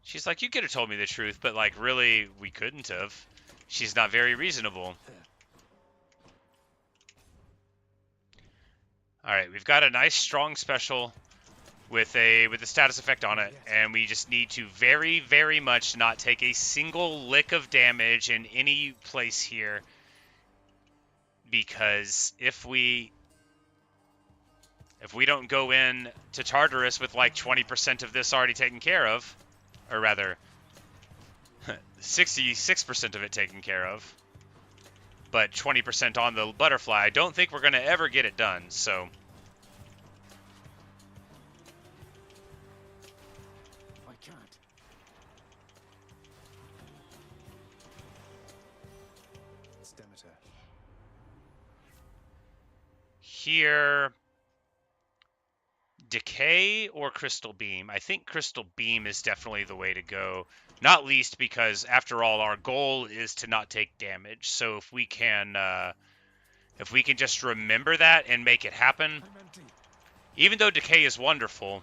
A: She's like, you could have told me the truth, but like, really, we couldn't have. She's not very reasonable. Alright, we've got a nice strong special with a status effect on it, and we just need to very, very much not take a single lick of damage in any place here, because if we don't go in to Tartarus with like 20% of this already taken care of, or rather 66% of it taken care of, but 20% on the butterfly, I don't think we're going to ever get it done, so
F: I can't.
B: It's Demeter.
A: here, Decay or Crystal Beam? I think Crystal Beam is definitely the way to go. Not least because, after all, our goal is to not take damage. So if we can just remember that and make it happen, even though Decay is wonderful,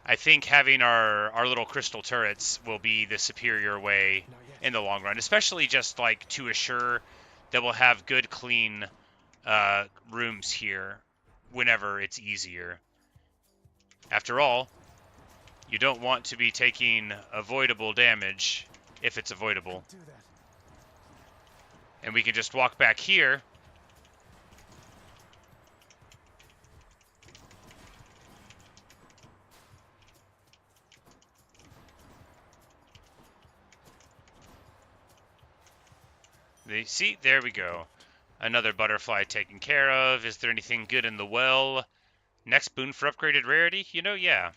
A: I think having our little crystal turrets will be the superior way in the long run. Especially just like to assure that we'll have good, clean rooms here whenever it's easier. After all, you don't want to be taking avoidable damage if it's avoidable. And we can just walk back here. See, there we go. Another butterfly taken care of. Is there anything good in the well? Next boon for upgraded rarity? You know, yeah.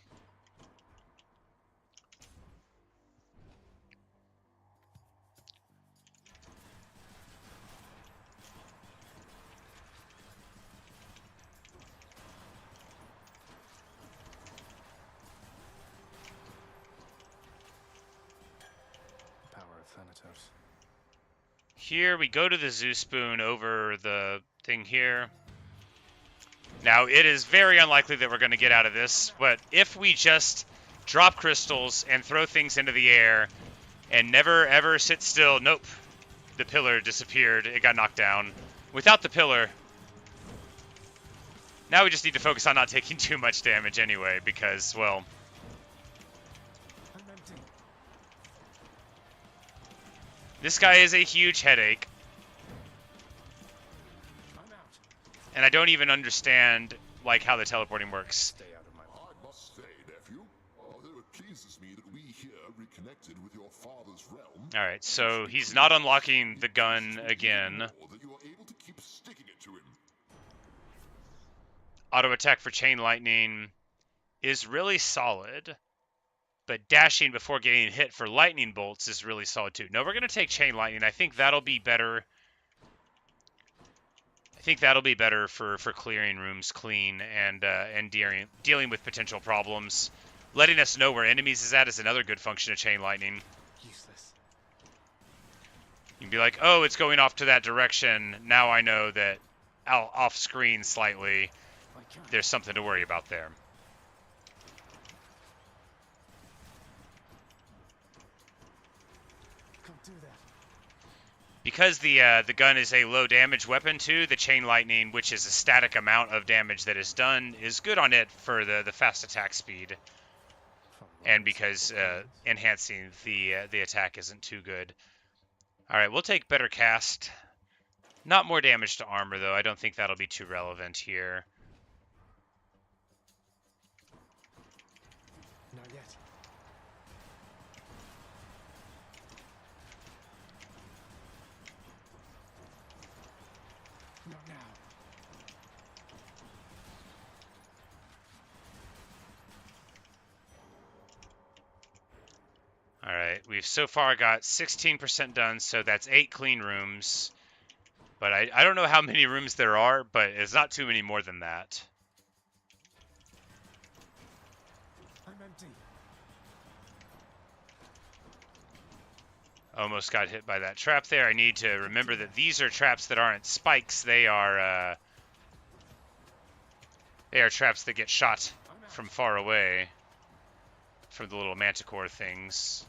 B: Power of Thanatos.
A: Here we go to the zoo spoon over the thing here. Now, it is very unlikely that we're going to get out of this, but if we just drop crystals and throw things into the air and never ever sit still, nope, the pillar disappeared. It got knocked down. Without the pillar, now we just need to focus on not taking too much damage anyway, because, well,
B: I'm empty.
A: this guy is a huge headache.
B: I'm out.
A: And I don't even understand, like, how the teleporting works.
B: Stay out of my way.
D: I must say, nephew, although it pleases me that we here reconnected with your father's realm.
A: Alright, so he's not unlocking the gun again.
D: Or that you are able to keep sticking it to him.
A: Auto attack for chain lightning is really solid. But dashing before getting hit for lightning bolts is really solid too. No, we're going to take chain lightning. I think that'll be better. I think that'll be better for clearing rooms clean and dealing with potential problems. Letting us know where enemies is at is another good function of chain lightning.
B: Useless.
A: You can be like, oh, it's going off to that direction. Now I know that off screen slightly, there's something to worry about there.
B: Can't do that.
A: Because the gun is a low damage weapon too, the chain lightning, which is a static amount of damage that is done, is good on it for the fast attack speed. And because enhancing the attack isn't too good. All right, we'll take better cast. Not more damage to armor though. I don't think that'll be too relevant here.
B: Not yet. Not now.
A: All right, we've so far got 16% done, so that's 8 clean rooms. But I don't know how many rooms there are, but it's not too many more than that.
B: I'm empty.
A: Almost got hit by that trap there. I need to remember that these are traps that aren't spikes. They are traps that get shot from far away from the little manticore things.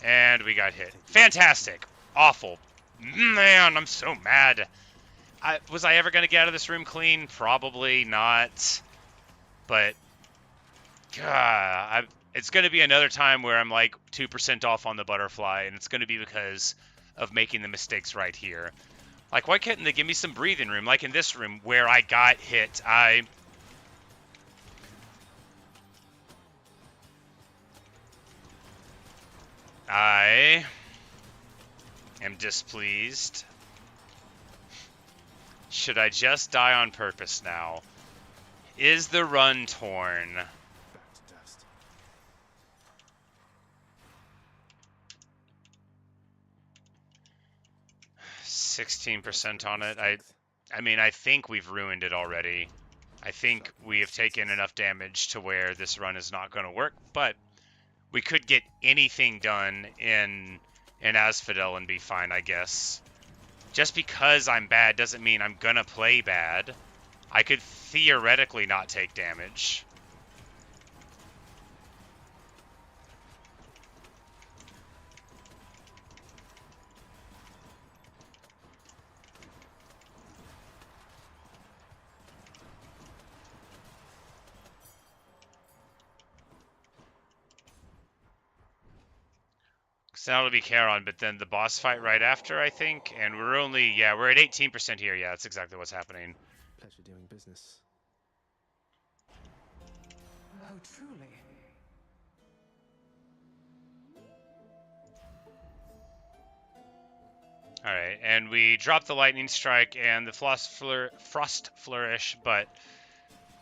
A: And we got hit. Fantastic. Awful. Man, I'm so mad. Was I ever going to get out of this room clean? Probably not. But, God, it's going to be another time where I'm like 2% off on the butterfly, and it's going to be because of making the mistakes right here. Like, why couldn't they give me some breathing room? Like in this room where I got hit, I am displeased. Should I just die on purpose now? Is the run torn?
B: Back to dust.
A: 16% on it. I mean, I think we've ruined it already. I think we have taken enough damage to where this run is not going to work, but we could get anything done in Asphodel and be fine, I guess. Just because I'm bad doesn't mean I'm gonna play bad. I could theoretically not take damage. So that'll be Charon, but then the boss fight right after, I think, and we're at 18% here. Yeah, that's exactly what's happening.
B: Pleasure doing business.
E: Oh, truly.
A: All right, and we drop the lightning strike and the frost flourish, but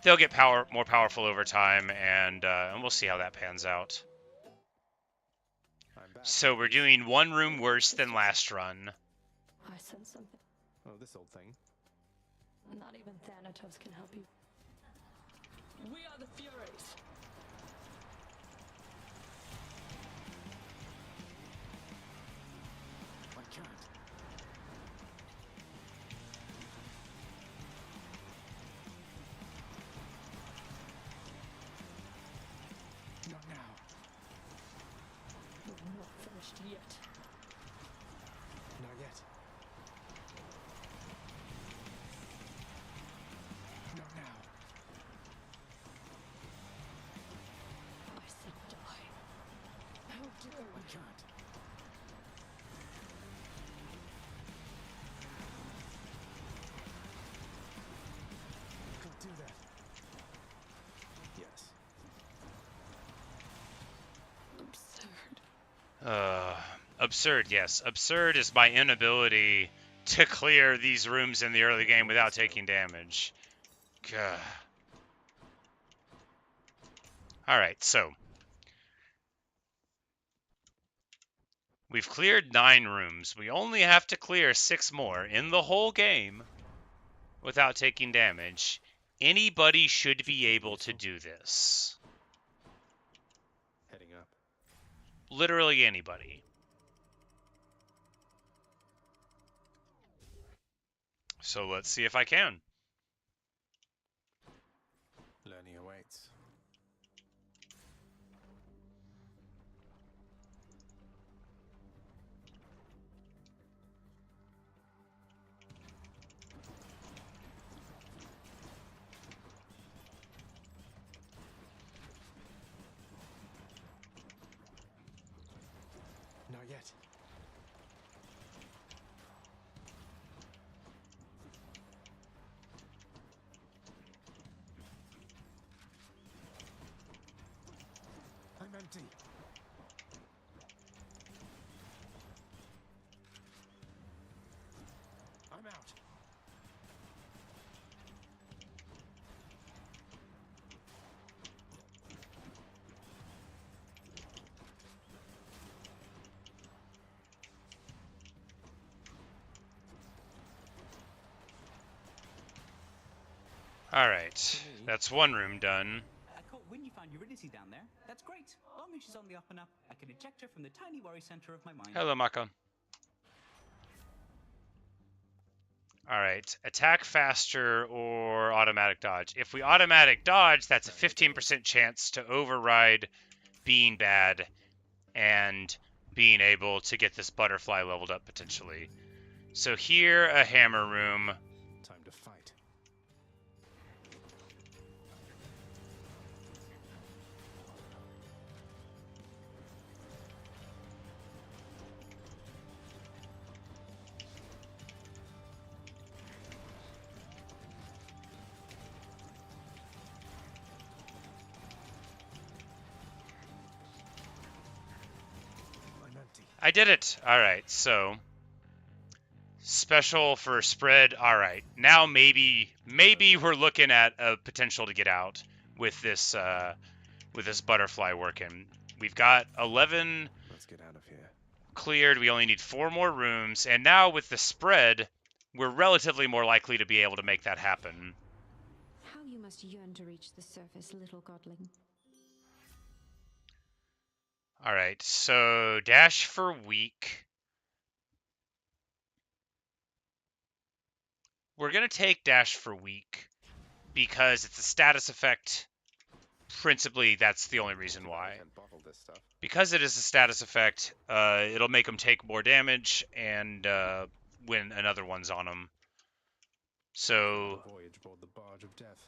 A: they'll get more powerful over time, and we'll see how that pans out.
B: I'm back.
A: So we're doing one room worse than last run.
K: I sense something.
B: Oh, this old thing.
K: Not even Thanatos can help you. We are the Furies.
B: I can't. Not now.
K: We're not finished yet.
B: Not yet. Not now.
K: I said die. How dare
B: I
K: we?
B: can't. Can't do that. Yes.
K: Absurd.
A: Absurd, yes. Absurd is my inability to clear these rooms in the early game without taking damage. Gah. Alright, so we've cleared 9 rooms. We only have to clear 6 more in the whole game without taking damage. Anybody should be able to do this.
B: Heading up.
A: Literally anybody. So let's see if I can.
B: Learning awaits. Not yet. I'm empty. I'm out.
A: Alright, that's one room done.
L: I caught wind you found Eurydice down there. That's great. Long as she's on the up and up, I can eject her from the tiny worry center of my mind.
A: Hello, Mako. Alright, attack faster or automatic dodge. If we automatic dodge, that's a 15% chance to override being bad and being able to get this butterfly leveled up potentially. So here, a hammer room.
B: Time to fight. I'm empty.
A: I did it! Alright, so special for spread. Alright, now maybe we're looking at a potential to get out with this butterfly working. We've got 11
B: Let's get out of here.
A: cleared. We only need 4 more rooms, and now with the spread, we're relatively more likely to be able to make that happen.
G: How you must yearn to reach the surface, little godling.
A: Alright, so dash for weak. We're going to take dash for weak because it's a status effect. Principally, that's the only reason why. Because it is a status effect, it'll make them take more damage and when another one's on them. So,
B: Voyage aboard the barge of death.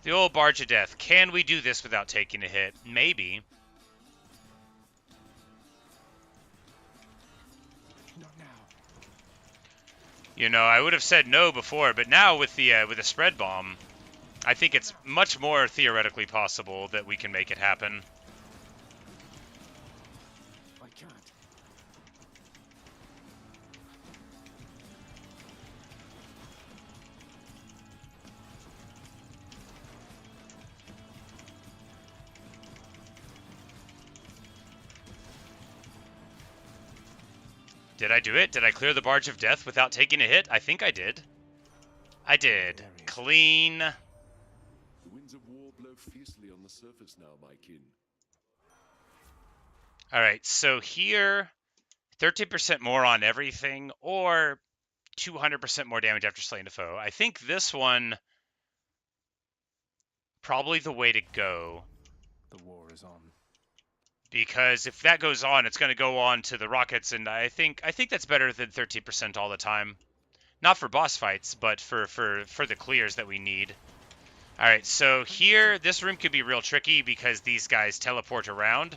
A: the old barge of death. Can we do this without taking a hit? Maybe.
B: Not now.
A: You know, I would have said no before, but now with the spread bomb, I think it's much more theoretically possible that we can make it happen.
I: I can't.
A: Did I do it? Did I clear the Barge of Death without taking a hit? I think I did. I did. Clean.
M: The winds of war blow fiercely on the surface now, my kin.
A: Alright, so here, 13% more on everything, or 200% more damage after slaying a foe. I think this one, probably the way to go.
B: The war is on.
A: Because if that goes on, it's going to go on to the rockets, and I think that's better than 13% all the time. Not for boss fights, but for the clears that we need. Alright, so here, this room could be real tricky because these guys teleport around.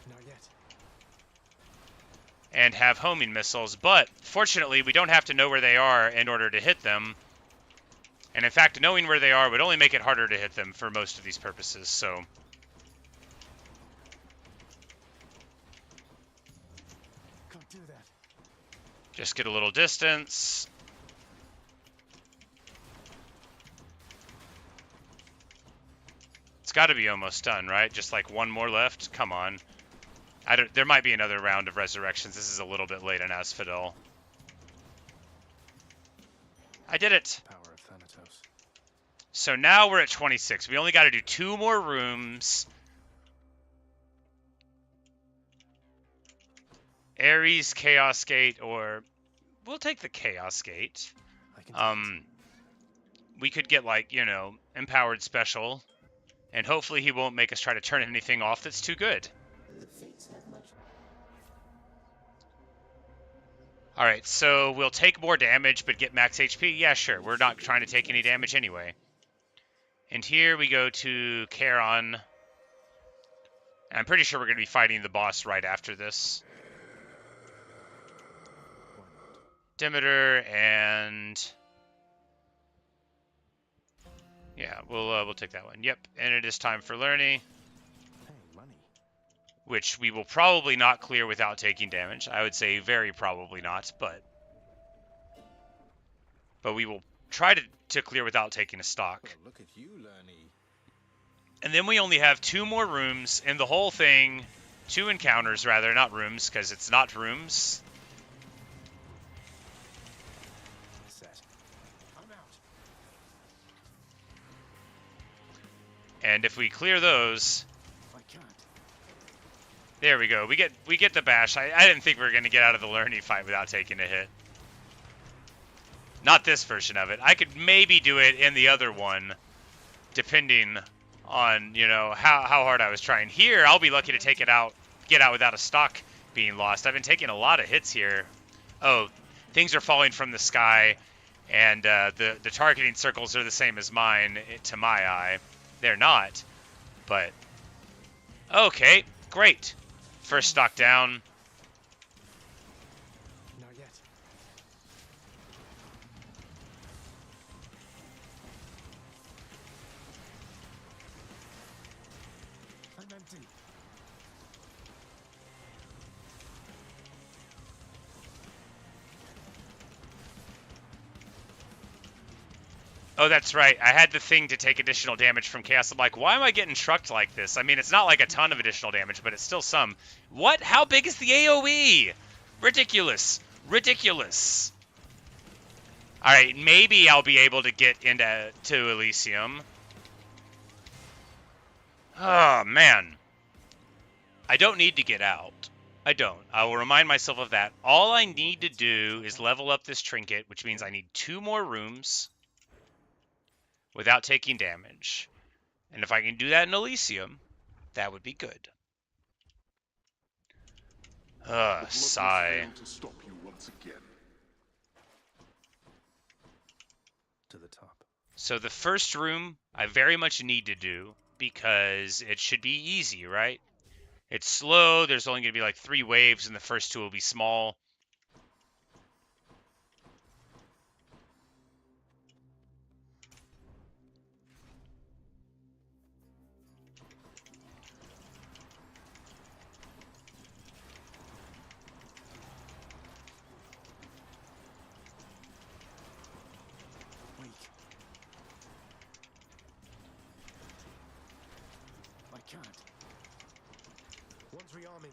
B: Not yet.
A: And have homing missiles, but fortunately we don't have to know where they are in order to hit them. And in fact, knowing where they are would only make it harder to hit them for most of these purposes, so...
B: Can't do that.
A: Just get a little distance. It's got to be almost done, right? Just like one more left? Come on. There might be another round of resurrections. This is a little bit late on Asphodel. I did it!
B: Power of Thanatos.
A: So now we're at 26. We only got to do 2 more rooms. Ares, Chaos Gate, or... We'll take the Chaos Gate. We could get, like, you know, Empowered Special. And hopefully he won't make us try to turn anything off that's too good. Alright, so we'll take more damage but get max HP? Yeah, sure. We're not trying to take any damage anyway. And here we go to Charon. And I'm pretty sure we're going to be fighting the boss right after this. Demeter and... Yeah, we'll take that one. Yep, and it is time for Lerny.
B: Hey, money.
A: Which we will probably not clear without taking damage. I would say very probably not, but we will try to clear without taking a stock.
B: Well, look at you, Lerny.
A: And then we only have 2 more rooms in the whole thing. 2 encounters, rather, not rooms, because it's not rooms.
B: Set. I'm out.
A: And if we clear those...
I: I can't.
A: There we go. We get the bash. I didn't think we were going to get out of the Lerny fight without taking a hit. Not this version of it. I could maybe do it in the other one, depending on, you know, how hard I was trying. Here, I'll be lucky to take it out, get out without a stock being lost. I've been taking a lot of hits here. Oh, things are falling from the sky, and the targeting circles are the same as mine, to my eye. They're not, but... Okay, great. First stock down.
B: Not yet. I'm empty.
A: Oh, that's right. I had the thing to take additional damage from Chaos. I'm like, why am I getting trucked like this? I mean, it's not like a ton of additional damage, but it's still some. What? How big is the AoE? Ridiculous. Ridiculous. Alright, maybe I'll be able to get into Elysium. Oh, man. I don't need to get out. I don't. I will remind myself of that. All I need to do is level up this trinket, which means I need 2 more rooms without taking damage. And if I can do that in Elysium, that would be good. Sigh.
D: To stop you once again.
B: To the top.
A: So the first room, I very much need to do, because it should be easy, right? It's slow, there's only going to be like 3 waves, and the first 2 will be small.
B: Guards rearming.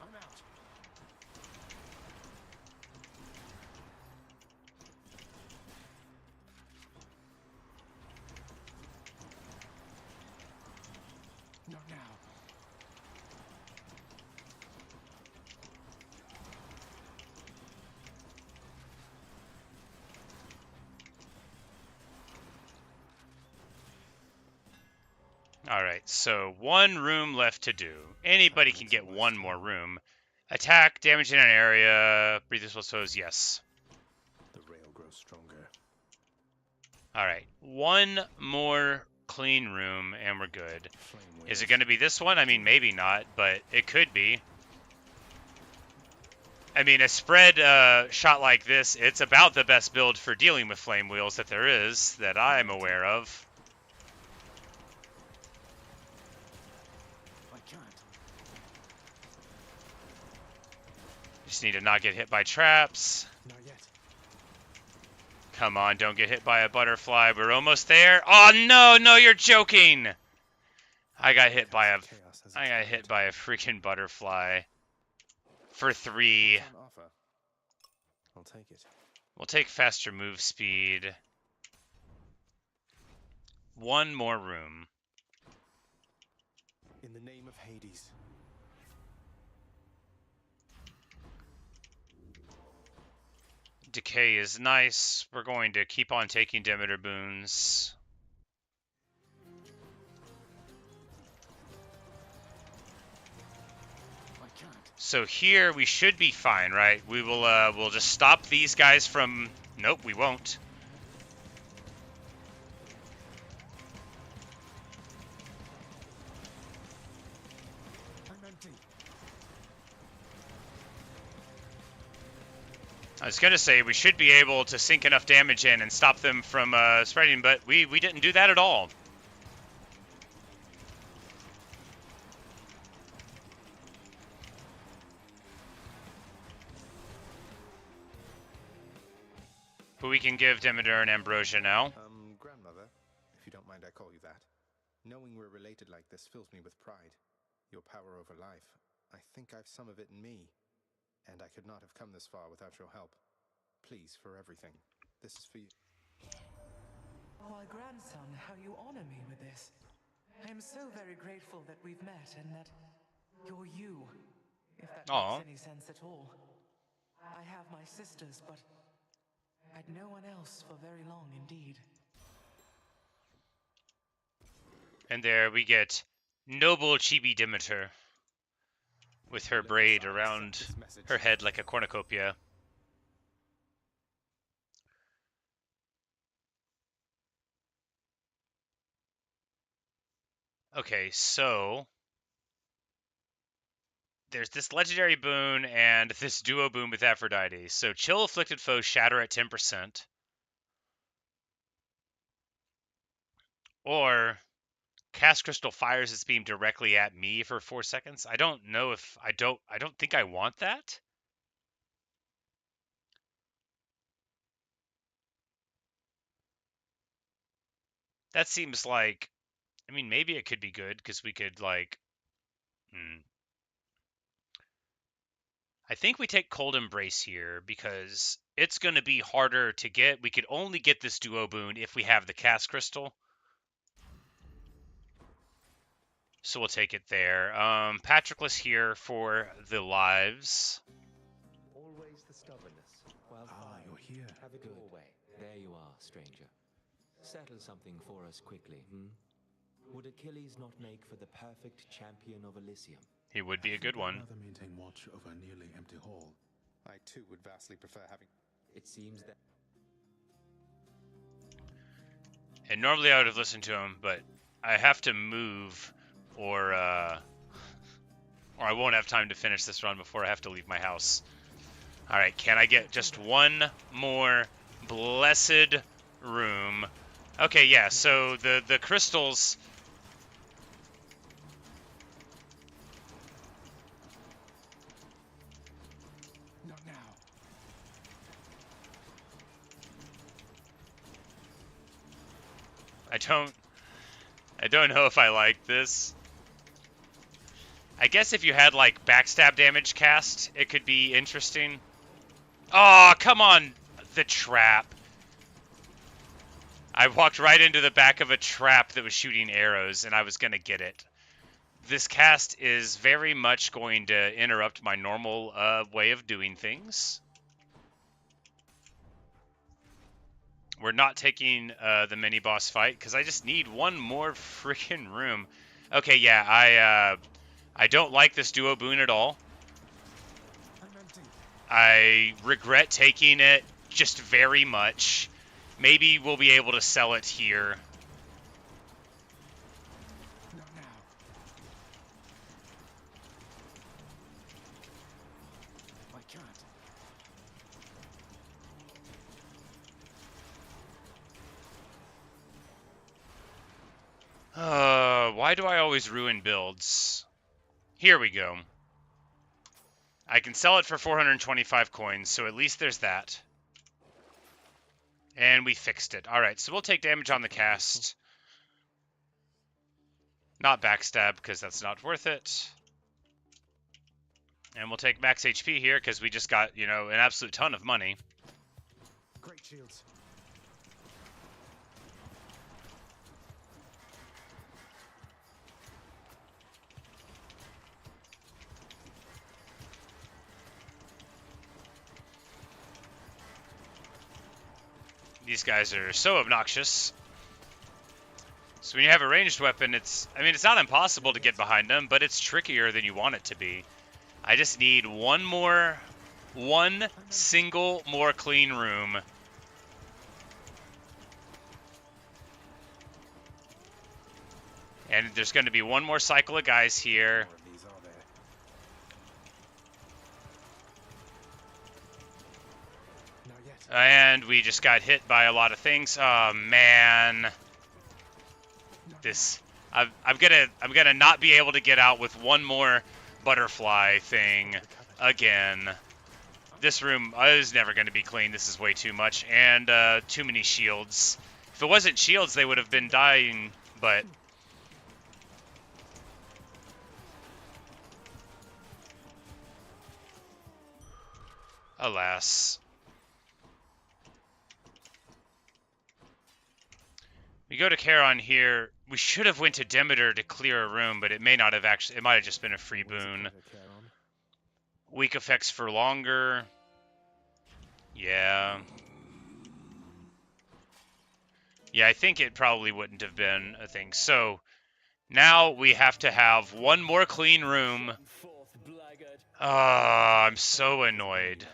B: I'm out. Not now.
A: Alright, so one room left to do. Anybody can get one more room. Attack, damage in an area, breathe this foes, yes.
B: The rail grows stronger.
A: Alright, one more clean room and we're good. Is it going to be this one? I mean, maybe not, but it could be. I mean, a spread shot like this, it's about the best build for dealing with flame wheels that there is, that I'm aware of. Just need to not get hit by traps.
B: Not yet.
A: Come on, don't get hit by a butterfly. We're almost there. Oh no, no, you're joking. I got hit by a freaking butterfly for 3.
B: I'll take it.
A: We'll take faster move speed. One more room.
B: In the name of Hades.
A: Decay is nice. We're going to keep on taking Demeter boons. So here we should be fine, right? We will we'll just stop these guys from... Nope, we won't.
B: I'm empty.
A: I was gonna say we should be able to sink enough damage in and stop them from spreading, but we didn't do that at all. But we can give Demeter and Ambrosia now.
B: Grandmother, if you don't mind I call you that. Knowing we're related like this fills me with pride. Your power over life. I think I've some of it in me. And I could not have come this far without your help. Please, for everything. This is for you.
E: Why, grandson, how you honor me with this. I am so very grateful that we've met and that you're you, if that makes any sense at all. I have my sisters, but I'd no one else for very long indeed.
A: And there we get noble Chibi Demeter with her braid around her head like a cornucopia. Okay, so there's this legendary boon and this duo boon with Aphrodite. So chill afflicted foes shatter at 10%. Or cast crystal fires its beam directly at me for 4 seconds. I don't know if I don't think I want that. That seems like, I mean, maybe it could be good because we could like I think we take Cold Embrace here because it's going to be harder to get. We could only get this duo boon if we have the cast crystal. So we'll take it there. Patroclus here for the lives.
N: Always the stubbornness. Well,
F: you're here.
N: Have it your way. There you are, stranger. Settle something for us quickly, Would Achilles not make for the perfect champion of Elysium?
A: He would be a good one.
F: I'd rather maintain watch over a nearly empty hall.
B: I too would vastly prefer having...
N: It seems that...
A: And normally I would have listened to him, but I have to move or I won't have time to finish this run before I have to leave my house. Alright, can I get just one more blessed room? Okay, yeah, so the crystals...
B: Not now.
A: I don't know if I like this. I guess if you had, like, backstab damage cast, it could be interesting. Oh, come on! The trap. I walked right into the back of a trap that was shooting arrows, and I was going to get it. This cast is very much going to interrupt my normal way of doing things. We're not taking the mini-boss fight, because I just need one more freaking room. Okay, yeah, I don't like this duo boon at all. I regret taking it just very much. Maybe we'll be able to sell it here. Why do I always ruin builds? Here we go. I can sell it for 425 coins, so at least there's that. And we fixed it. Alright, so we'll take damage on the cast. Not backstab, because that's not worth it. And we'll take max HP here, because we just got, you know, an absolute ton of money.
B: Great shields.
A: These guys are so obnoxious. So when you have a ranged weapon, it's not impossible to get behind them, but it's trickier than you want it to be. I just need one single more clean room. And there's going to be one more cycle of guys here. And we just got hit by a lot of things. Oh man. I'm gonna not be able to get out with one more butterfly thing again. This room is never gonna be clean. This is way too much. And too many shields. If it wasn't shields, they would have been dying, but alas. We go to Charon here. We should have went to Demeter to clear a room, but it may not have actually. It might have just been a free boon. Weak effects for longer. Yeah. Yeah, I think it probably wouldn't have been a thing. So now we have to have one more clean room. I'm so annoyed.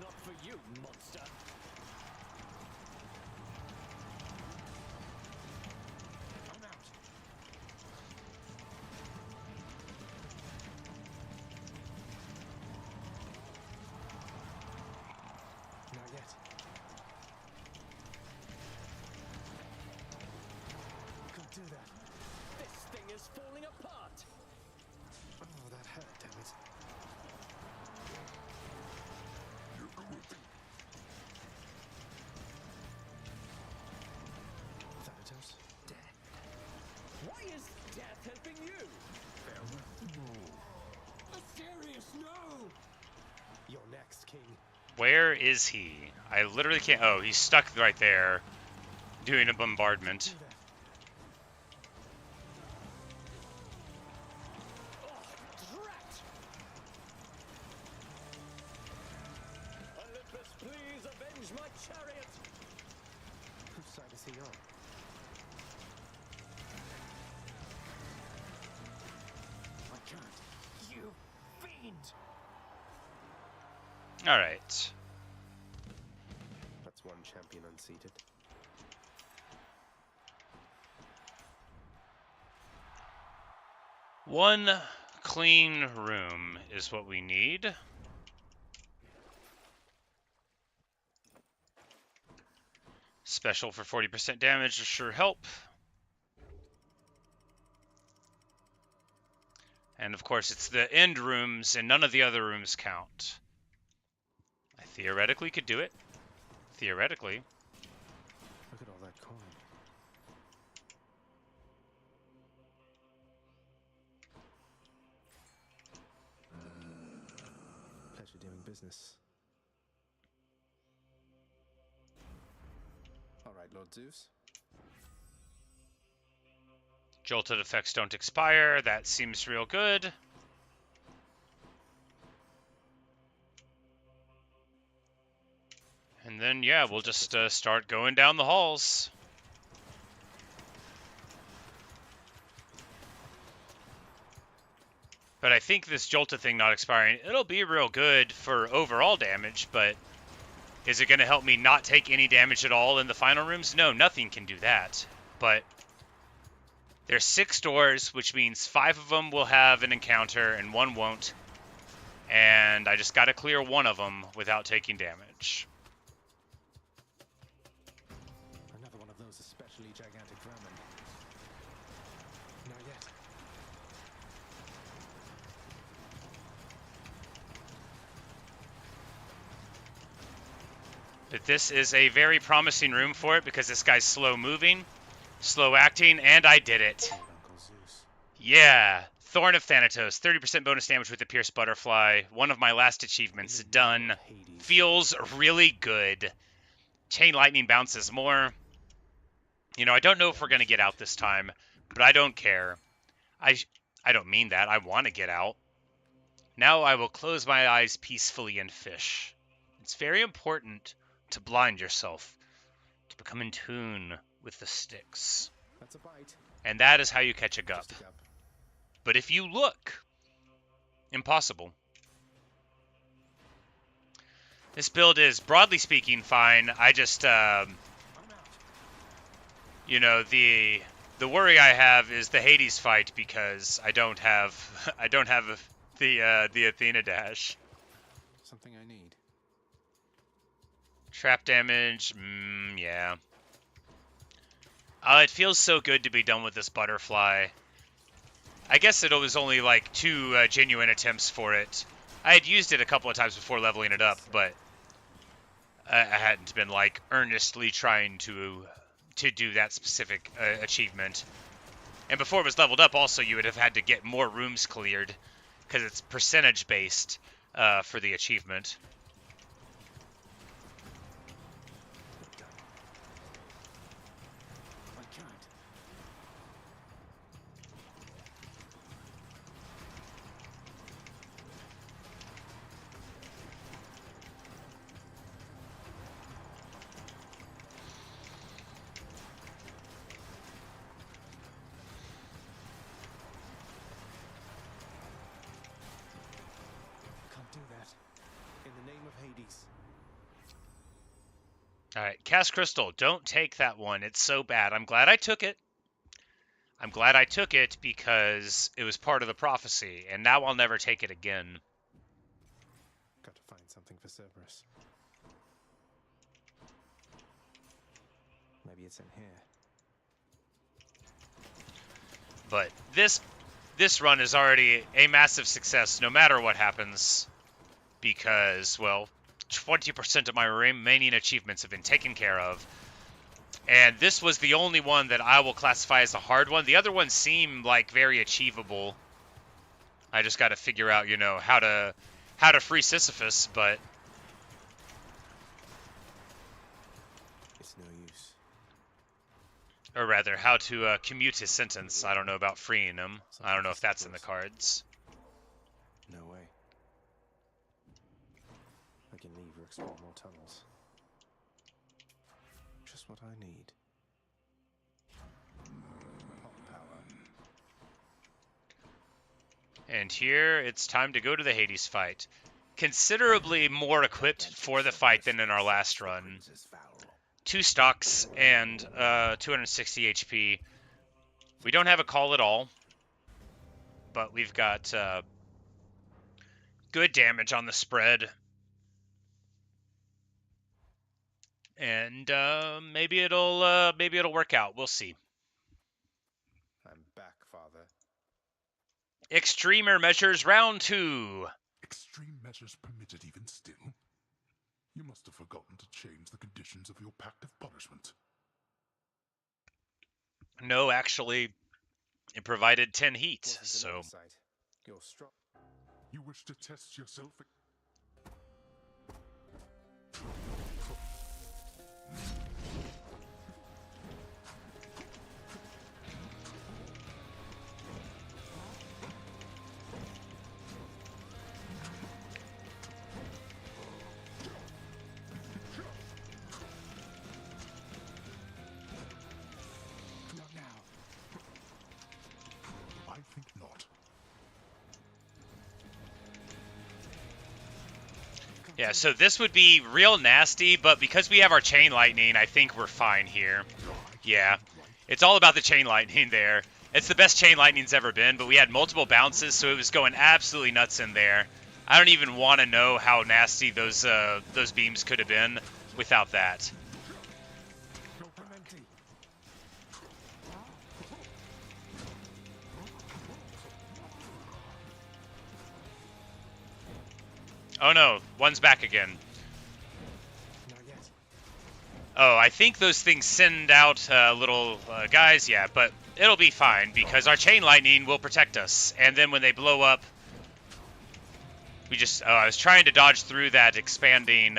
J: Not for you, monster. I'm out. Not yet. You can't do that. This thing is falling apart. Oh, that hurt, damn it. Why is death helping you? A serious no! You're next, King.
A: Where is he? I literally can't. Oh, he's stuck right there doing a bombardment.
J: Olympus, please avenge my chariot!
B: Whose side is he on?
J: I can't. You fiend!
A: Alright.
B: That's one champion unseated.
A: One clean room is what we need. Special for 40% damage will sure help. And of course, it's the end rooms, and none of the other rooms count. I theoretically could do it. Theoretically.
B: Look at all that coin. Pleasure doing business. All right, Lord Zeus.
A: Jolted effects don't expire. That seems real good. And then, yeah, we'll just start going down the halls. But I think this Jolted thing not expiring, it'll be real good for overall damage, but is it going to help me not take any damage at all in the final rooms? No, nothing can do that. But there's 6 doors, which means 5 of them will have an encounter and 1 won't. And I just got to clear 1 of them without taking damage.
B: Another one of those especially gigantic vermin. Not yet.
A: But this is a very promising room for it because this guy's slow moving, slow acting, and I did it. Yeah, Thorn of Thanatos, 30% bonus damage with the Pierce Butterfly. One of my last achievements done. Feels really good. Chain Lightning bounces more. You know, I don't know if we're going to get out this time, but I don't care. I don't mean that. I want to get out. Now I will close my eyes peacefully and fish. It's very important to blind yourself, to become in tune with the Styx.
B: That's a bite.
A: And that is how you catch a gup. But if you look, impossible. This build is, broadly speaking, fine. I just, you know, the worry I have is the Hades fight because I don't have the Athena dash.
B: Something I need.
A: Trap damage, yeah. It feels so good to be done with this butterfly. I guess it was only like 2 genuine attempts for it. I had used it a couple of times before leveling it up, but I hadn't been like earnestly trying to do that specific achievement. And before it was leveled up, also you would have had to get more rooms cleared because it's percentage based for the achievement. Alright, Cast Crystal, don't take that one. It's so bad. I'm glad I took it. I'm glad I took it because it was part of the prophecy, and now I'll never take it again.
B: Got to find something for Cerberus. Maybe it's in here.
A: But this run is already a massive success no matter what happens because, well, 20% of my remaining achievements have been taken care of. And this was the only one that I will classify as a hard one. The other ones seem like very achievable. I just got to figure out, you know, how to free Sisyphus, but
B: it's no use.
A: Or rather, how to commute his sentence. I don't know about freeing him. I don't know if that's in the cards.
B: No way. I can leave or explore more tunnels. Just what I need. Pop power.
A: And here, it's time to go to the Hades fight. Considerably more equipped for the fight than in our last run. 2 stocks and 260 HP. We don't have a call at all, but we've got good damage on the spread. And maybe it'll work out. We'll see.
B: I'm back, Father.
A: Extremer measures round 2.
D: Extreme measures permitted even still? You must have forgotten to change the conditions of your pact of punishment.
A: No, actually, it provided 10 heat,
B: Wasn't an
A: so...
B: oversight. You're strong.
D: You wish to test yourself?
B: Not now.
D: I think not.
A: Yeah, so this would be real nasty, but because we have our chain lightning, I think we're fine here. Yeah, it's all about the chain lightning there. It's the best chain lightning's ever been, but we had multiple bounces, so it was going absolutely nuts in there. I don't even want to know how nasty those beams could have been without that. Oh no, one's back again. Oh, I think those things send out little guys, yeah, but it'll be fine because our chain lightning will protect us. And then when they blow up, we just... Oh, I was trying to dodge through that expanding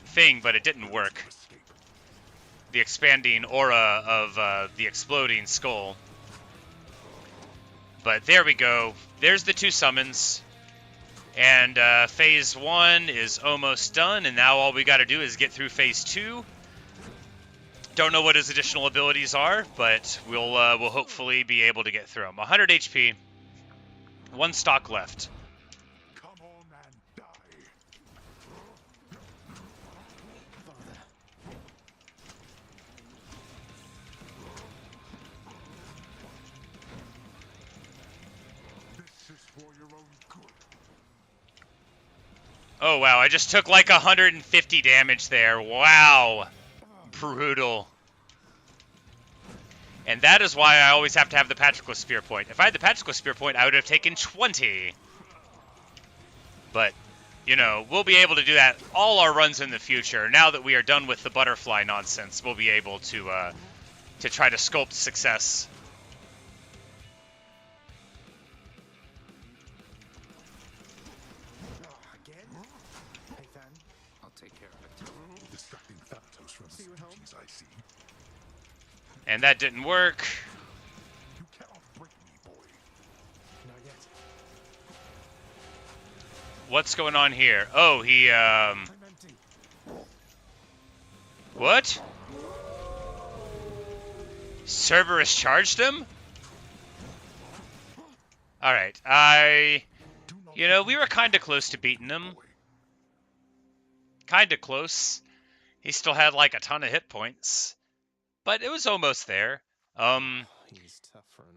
A: thing, but it didn't work. The expanding aura of the exploding skull. But there we go. There's the 2 summons. And phase 1 is almost done, and now all we got to do is get through phase 2. Don't know what his additional abilities are, but we'll hopefully be able to get through them. 100 HP, 1 stock left.
D: Come on and die. This is for your own good.
A: Oh wow, I just took like 150 damage there. Wow. Brutal. And that is why I always have to have the Patroclus Spear Point. If I had the Patroclus Spear Point, I would have taken 20. But, you know, we'll be able to do that all our runs in the future. Now that we are done with the butterfly nonsense, we'll be able to try to sculpt success.
H: I'll take care of it.
D: Distracting Thanatos from the duties I see.
A: And that didn't work.
D: You cannot break me, boy.
B: Not yet.
A: What's going on here? Oh, he, What? Cerberus charged him? Alright, you know, we were kind of close to beating him. Kind of close. He still had, like, a ton of hit points. But it was almost there.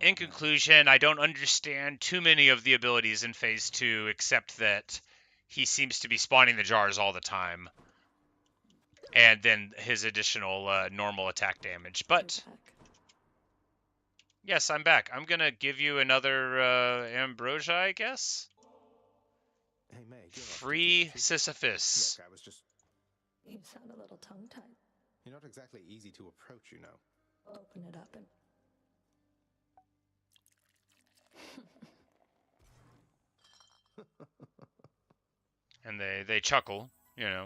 A: In conclusion, I don't understand too many of the abilities in Phase 2, except that he seems to be spawning the jars all the time. And then his additional normal attack damage. But, yes, I'm back. I'm going to give you another Ambrosia, I guess?
B: Hey, Meg,
A: Free Sisyphus.
B: Look, I was just...
K: You sound a little tongue-tied.
B: You're not exactly easy to approach, you know.
K: Open it up and...
A: And they chuckle, you know.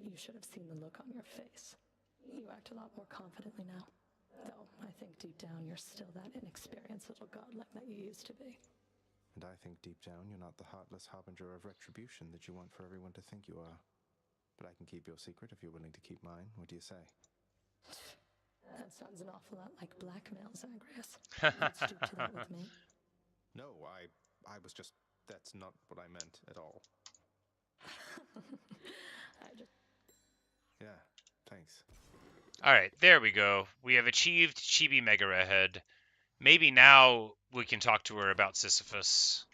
K: You should have seen the look on your face. You act a lot more confidently now. Though, I think deep down you're still that inexperienced little godling that you used to be.
B: And I think deep down you're not the heartless harbinger of retribution that you want for everyone to think you are. But I can keep your secret if you're willing to keep mine. What do you say?
K: That sounds an awful lot like blackmail, Zagreus. Let's do to that with me.
B: No, I was just... That's not what I meant at all. Yeah, thanks.
A: Alright, there we go. We have achieved Chibi Megara Head. Maybe now we can talk to her about Sisyphus.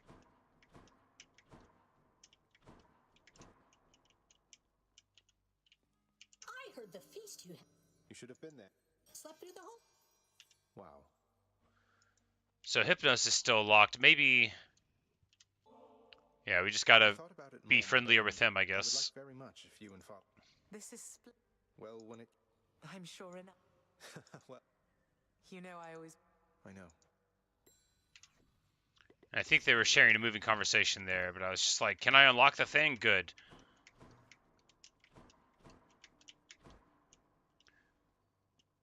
O: I heard the feast you had.
B: You should have been there.
O: Slept through the whole...
B: Wow.
A: So Hypnos is still locked. Maybe... Yeah, we just gotta be friendlier with him, I
B: I would like
A: guess.
B: very much if you and Father...
E: This is
B: Well, when it...
E: I'm sure enough.
B: Well...
E: You know I always...
B: I know.
A: I think they were sharing a moving conversation there, but I was just like, can I unlock the thing? Good.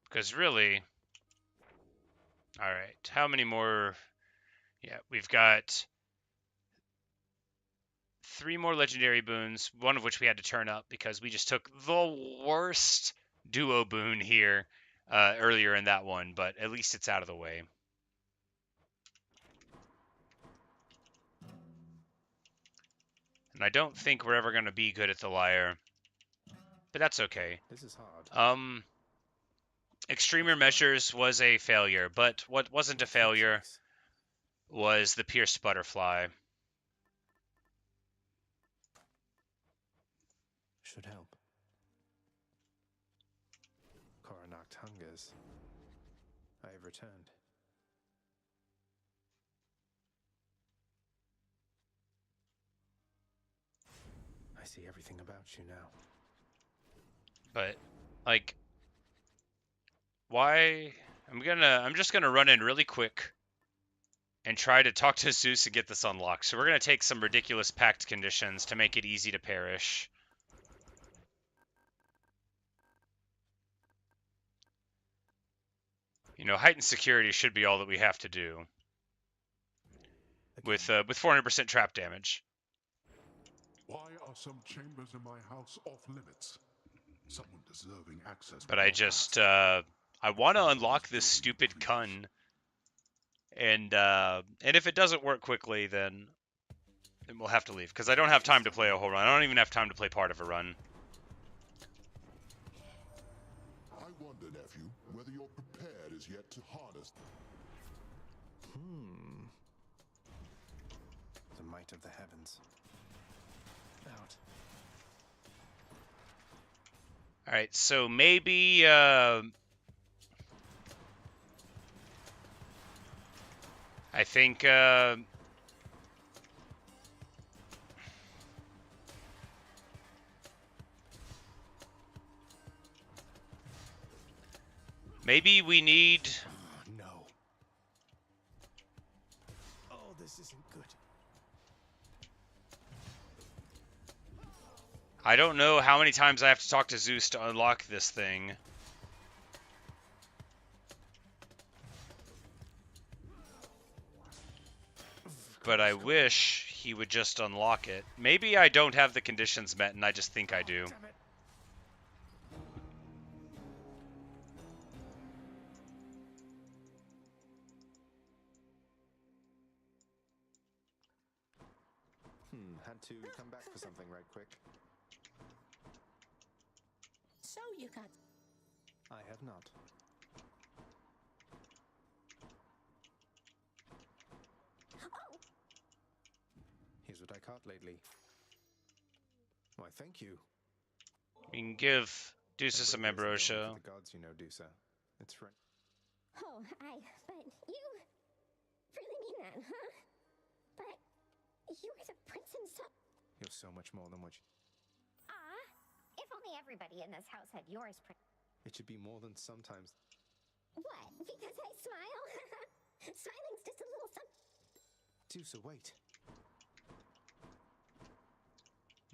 A: Because really... Alright, how many more... Yeah, we've got 3 more legendary boons, one of which we had to turn up because we just took the worst duo boon here earlier in that one, but at least it's out of the way. And I don't think we're ever going to be good at the lyre, but that's okay.
B: This is hard.
A: Extremer Measures was a failure, but what wasn't a failure was the pierced butterfly.
B: Should help. Coronacht hungers. I have returned. I see everything about you now.
A: But, like, why? I'm just gonna run in really quick and try to talk to Zeus and get this unlocked. So we're gonna take some ridiculous pact conditions to make it easy to perish. You know, heightened security should be all that we have to do. With 400% trap damage.
D: Why are some chambers in my house off limits? Someone deserving access.
A: But I just I want to unlock this stupid gun, and if it doesn't work quickly, then we'll have to leave because I don't have time to play a whole run. I don't even have time to play part of a run.
D: I wonder, nephew, whether you're prepared as yet to harness.
B: The might of the heavens. Out.
A: All right, so maybe I think maybe we need...
B: No. Oh, this isn't good.
A: I don't know how many times I have to talk to Zeus to unlock this thing. But I wish he would just unlock it. Maybe I don't have the conditions met and I just think I do.
B: Had to come back for something right quick.
O: So you got...
B: I have not.
O: Oh!
B: Here's what I caught lately. Why, thank you.
A: We can give Dusa some ambrosia.
B: The gods, you know, Dusa. It's right.
G: Oh, but you really mean that, huh? But you were the prince himself.
B: You're so much more than what you...
G: If only everybody in this house had yours,
B: It should be more than sometimes.
G: What? Because I smile? Smiling's just a little something.
B: Dusa, wait.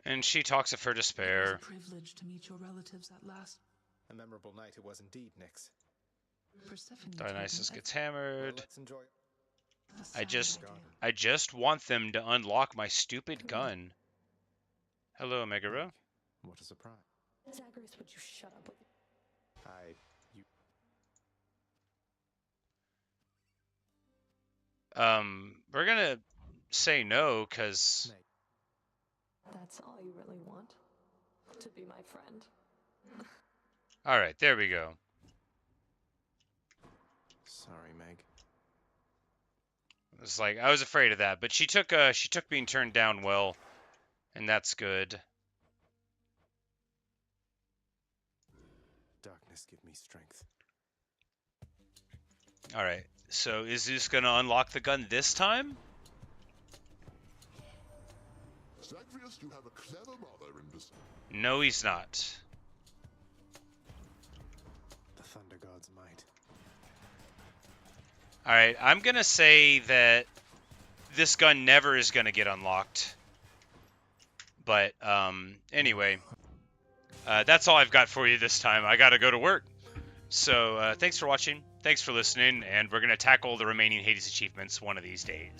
A: And she talks of her despair.
E: It was a privilege to meet your relatives at last.
B: A memorable night it was indeed, Nyx.
E: Persephone
A: Dionysus gets hammered.
B: Well, let's enjoy.
A: I just want them to unlock my stupid gun. Hello, Megara.
B: What a surprise.
K: Zagreus, would you shut up?
A: We're gonna say no, cause...
K: That's all you really want? To be my friend?
A: Alright, there we go.
B: Sorry, Meg.
A: It's like, I was afraid of that, but she took being turned down well, and that's good.
B: Darkness, give me strength.
A: Alright, So is Zeus going to unlock the gun this time?
D: Zagreus, you have a clever mother in this.
A: No, he's not.
B: The Thunder God's might.
A: Alright, I'm going to say that this gun never is going to get unlocked. But, anyway. That's all I've got for you this time. I gotta go to work. So, thanks for watching. Thanks for listening. And we're going to tackle the remaining Hades achievements one of these days.